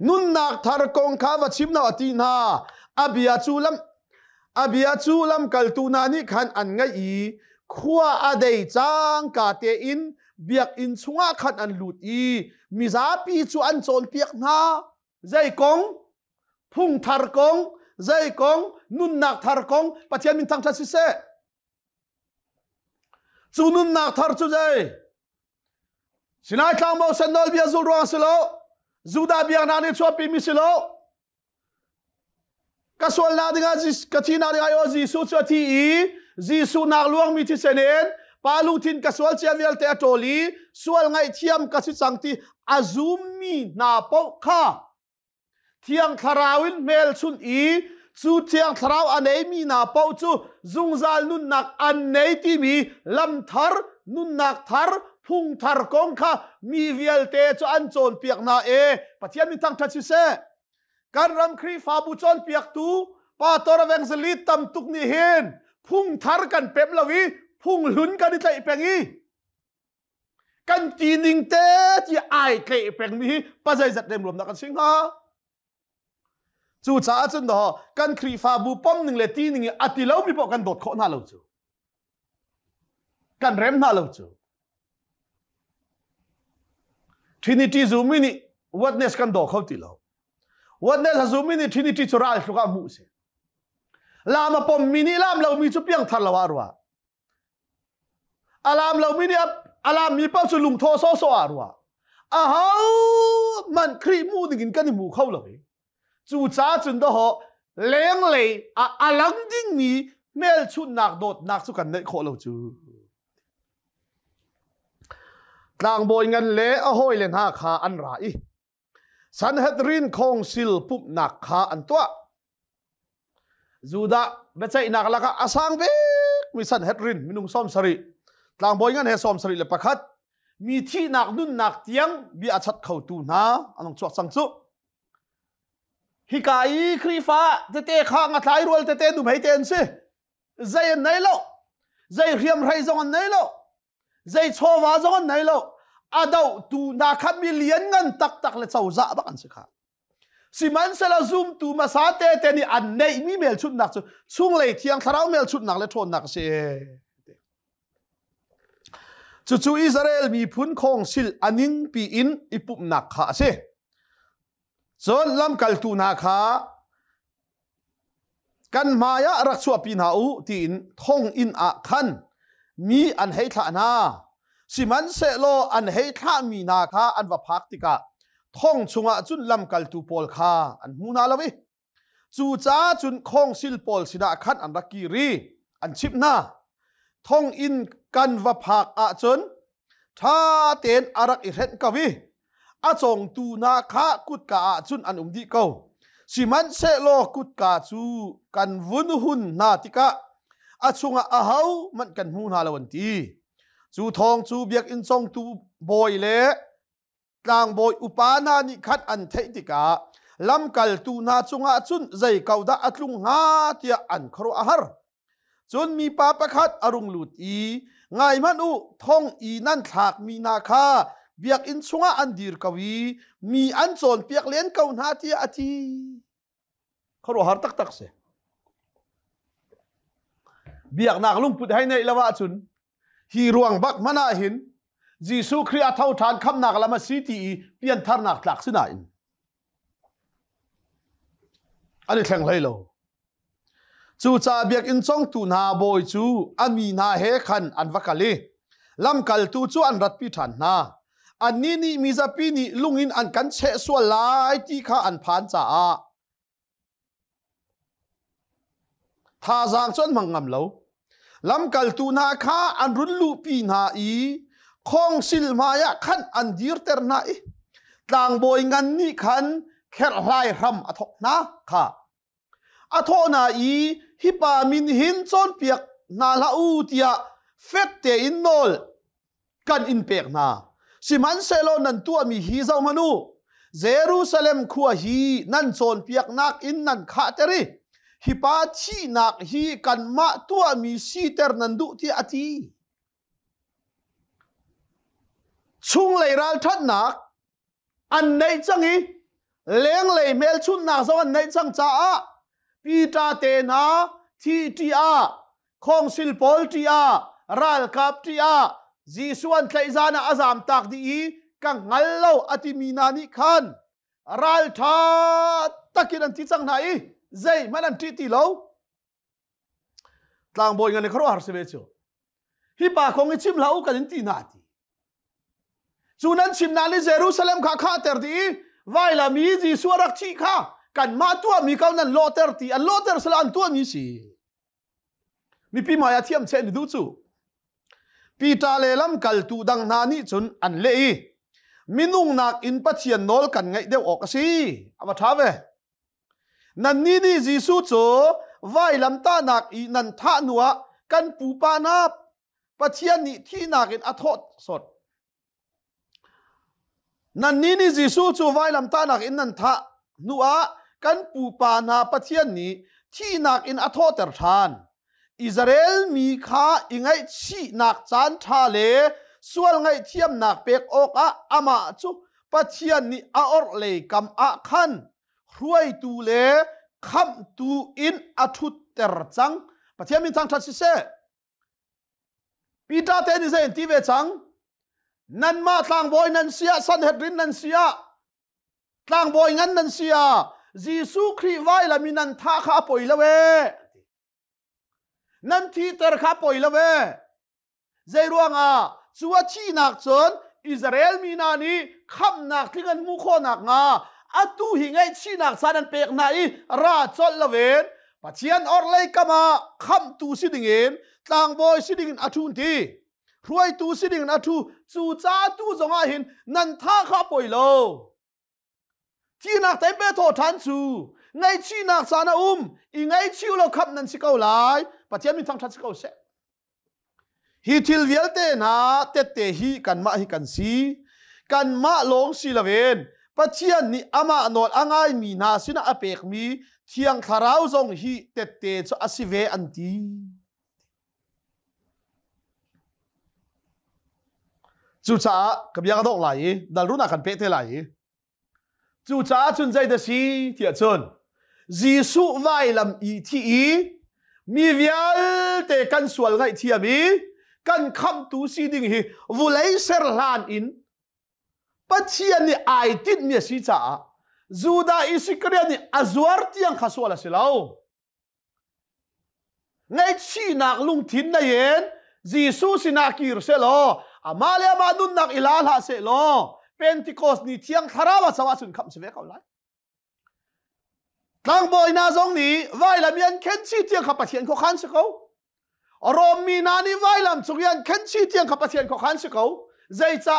nun nak thar kong kha wachim na ati na abia chu lam kal tu na ni khan an ngai I khua adei chang ka te in biak in chunga khan an lut I miza pi chu an chon piak na zai kong phung thar kong zai kong nun nak thar kong pathian min thang tha si se chu nun nak thar chu zai sinai tlang mo sandal bia zul ruang silo zuda bia na ni chopi mi silo kasol na dinga jis kathina dinga yo jisu chu thi I jisu nak luang mi thi senen palu thin kasol chavial te atoli sual ngai thiam kasi changti azumi na po kha thiang tharawin mel chun I chu thiang tharaw anei mi na po chu zungzal nun nak an nei ti mi lam thar nun nak thar phung thar kong kha mi vial te chu an chon piak na pathian min thang thachi se kan ram khri fa bu chon piak tu pa tor veng zeli tam tuk ni hen phung thar kan pem lawi phung lun kan tlai pengi kan ti ning te ti ai tlai peng mi pa zai zat dem rom na kan sing ha chu cha chun do kan khri fa bu pom ning le ti ning ati lo mi po kan dot kho na lo chu kan rem na lo chu trinity zumini witness kan do khau ti lo witness zumini trinity chural thuka mu se lama pom mini lam lo mi chu piang thar lawarwa alam lo mi ni alam mi pa chu lung tho so arwa a hau man khri mu dingin kan mu khau lo chu cha chun do ho leng le a alang ding mi mel chu nak dot nak chu kan nei kho lo chu tlang boy ngan le a hoi len ha kha an ra I Sanhedrin khong sil pup nak kha an tua Juda bechai nak laka asang be mi Sanhedrin minung som sari tlang boy ngan he som sari le pakhat mi thi nak nun nak tiang bi achat khau tu na anong chuak sang chu hikai khrifa te kha nga thlai rol te du mai ten se zai nei lo zai riam rai zong an nei lo zai chowa zong an nei lo adau tu na khat million ngan tak tak le chau za ba kan se kha siman sela zoom tu ma sa te ni an nei mi mel chut nak chu chung le thiang tharau mel chut nak le thon nak se chu Israel mi phun khong sil aning pi in ipup nak kha se zon lam kal tu na kha kan maya rak chu pin ha u tin thong in a khan mi an hei tha na siman se lo an hei tha mi na kha an wa phak tika thong chunga chun lam kal tu pol kha an mu na lawi chu cha chun khong sil pol sina khan an raki ri an chip na thong in kan va phak a chun tha ten arak i ret kawi a chong tu na kha kut ka a chun an di ko siman se lo kut ka chu kan vun hun na tika a chunga a hau man kan mu na lawan ti chu thong chu biak in chong tu boy le tlang boy upana ni khat an thei tika lam kal tu na chunga chun zai kauda atlung nga tia an khro a har chun mi pa pakhat arung lut i ngai man u thong i nan thak mi na kha biak in chunga an dir kawi mi an chon piak len kau na tia ati khro har tak tak se biak nak lung put hai nei lawa chun hi ruang bak mana hin Jisu Christ thau than kham nak lama city pian thar nak tlak sina in ani thleng hlei lo chu cha biak in chong tu na boy chu ami na he khan an vakali lam kal tu chu an rat pi than na an ni mi za pi ni lungin an kan che swal lai ti kha an phan cha a tha jang chon mangam lo lam kal tu na kha an run lu pi na i khong sil maya khan an dir ter na i tlang boy ngan ni khan kher hlai ram athok na kha atho na i hi pa min hin chon piak na la u tia fet te in nol kan in pek na siman selo nan tu mi hi zau manu Jerusalem khuwa hi nan chon piak nak in nan kha teri hi pa chi nak hi kan ma tu mi si ter nan du ti ati chung lei ral that nak an nei changi leng lei mel chun na zo an nei chang cha a pita te na thi ti a khong sil pol ti a ral kap ti a jisuan thlai zana azam tak di kang ngal lo ati mina ni khan ral tha takin an ti chang na i zai manan ti ti lo tlang boy ngani khro har se be chu hi pa khong chim lau kan ti na ti chunan chim na ni Jerusalem kha kha ter di vai la mi jisu rak chi kha kan ma tu mi kau nan lo ter ti an lo ter sala an tu mi si mi pi ma ya thiam che ni du chu pi ta le lam kal tu dang na ni chun an le i minung nak in pathian nol kan ngai deu ok si aba tha ve nan ni jisu chu vai lam ta nak i nan tha nuwa kan pu pa na pathian ni thi nak in athot sot nan ni jisu chu vai lam ta nak in nan tha nuwa kan pu pa na pathian ni thi nak in athot ter than Israel mi kha ingai chi nak chan tha le sual ngai thiam nak pek ok a ama chu pathian ni a or le kam a khan ruai tu le kham tu in athut ter chang pathian min chang that si se pita te ni se ti ve chang nan ma tlang boy nan sia san hedrin nan sia tlang boy ngan nan sia Jisu Christ vai la minan tha kha poi la we nan thi ter kha poi la we zai ruanga chuwa chi nak chon Israel mi na ni kham nak tlingan mu kho nak nga atu hi ngai chi nak sanan pek na i ra chol la wen pathian or lei kama kham tu sidingin tlang boy sidingin athun ti ruai tu sidingin athu chu cha tu zonga hin nan tha kha poi lo chi nak tai pe tho than chu ngai chi nak sana i ngai chiu lo khap nan sikau lai pathian mi thang that sikau se hi thil vialte na te hi kan ma hi kan si kan ma long si lawen pathian ni ama nol angai mi na sina apek mi thiang tharau zong hi te chu asive anti จูจ้ากับยังกระดกไหลดัลรุนักกันเป๊ะเท่าไหลจูจ้าจุนใจเดสีเทียชนจีสุไว้ลำอีที่มีวิลเตกันสวลไงเทียมีกันคำตูสีดิ่งฮีวุเลเซอร์ลานอินปัจจัยนี่ไอติดมีสิจ้าจูดาอิสิกเรียนี่อจวร์ที่ยังข้าสวลสิลาวไงชีนักลุงทินนายเอ็นจีสุสินักกิรเซโลอามาเลมาดุนนักอิลาลาเซโลเป็นที่โคสนี่เที่ยงทาราวสวัสดิ์คำเสวกเอาไลทางบอยนาจงนี้ไว้ลำยันเข็นชีเที่ยงขับปะเทียนขอขันสิเขาอารมณ์มีนานี่ไว้ลำจุกยันเข็นชีเที่ยงขับปะเทียนขอขันสิเขาใจจ้า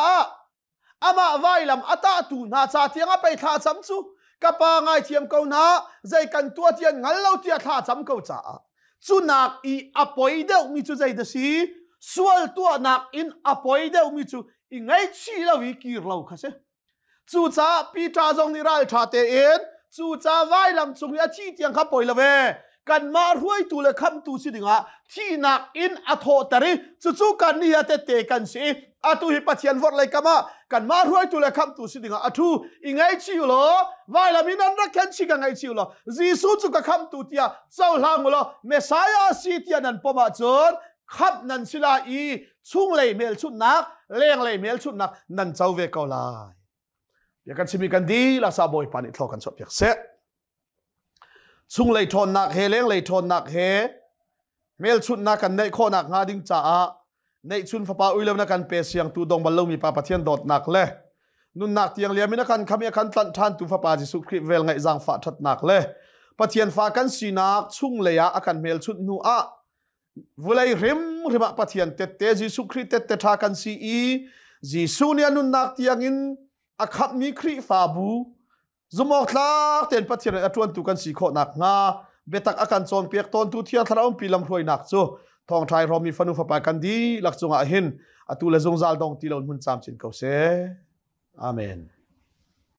อามาไว้ลำอัตตูนาจ้าเที่ยงไปท่าจำจูกับปางไงเทียมเขาหน้าใจกันตัวเทียนงั้นเราเที่ยท่าจำเขาจ้าจูนักอีอปอยเดวมีจูใจเดสีส่วนตัวนักอินอปอยเดวมีจูอีไงชีเราวิกีเราค่ะเสจูจ้าปีตาจงนิรัลชาเตเอ็นจูจ้าไว้ลำจุงยาชีเทียงขับปอยละเวกันมาห้วยตูเลยคำตูสิดิงะที่นักอินอโทตริจู่กันนี่เตเตกันสิอาตูฮิปะเทียนวอดเลยกันมากันมาห้วยตูเลยคำตูสิดิงะอาตูอีไงชิวโลไว้ลำมินันรักแค่ชิกันไงชิวโลจีสูจุกคำตูเตียเจ้าหลังโลเมสายาสิเตียนันปมาจนขับนันศิลาอีชุ่งเลยเมลชุดนักเลี้ยงเลยเมลชุดนักนันเจ้าเวกเอาลายเดี๋ยวกันชิมิกันดีลาซาบอยปานิทอกันสอบเพียกเสะชุ่งเลยทนนักเฮเลี้ยงเลยทนนักเฮเมลชุดนักกันในข้อนักงาดิ้งจ้าในชุนฟ้าป่าอุยเลวนักกันเปเสียงตูดงบอลลูมีปาปะเทียนดอดนักเล่นุนนักเตียงเลียมินักกันขมีกันตันทันตูฟ้าป่าจิสุคริเวลไงจังฟ้าทัดนักเล่ปะเทียนฟ้ากันสีนักชุ่งเลยอากันเมลชุดนัววุเลยริมปะเทียนเตเตจิสุคริเตเตทากันสีจิสุเนียนุนนักเตียงอินอาคับมีคริฟาบูจุมอกลากเต็นปะเทียนอัตวันตุกันสีโคนักงาเบตักอาการโจมเปียกตอนตุเทียทราอุมปีลำรวยนักจูทองไทยรอมีฟันุฟ้าป่ากันดีหลักจงอาหินอตุเลจงซาลดองตีลอนมุนจามจินเกาเซอาเมน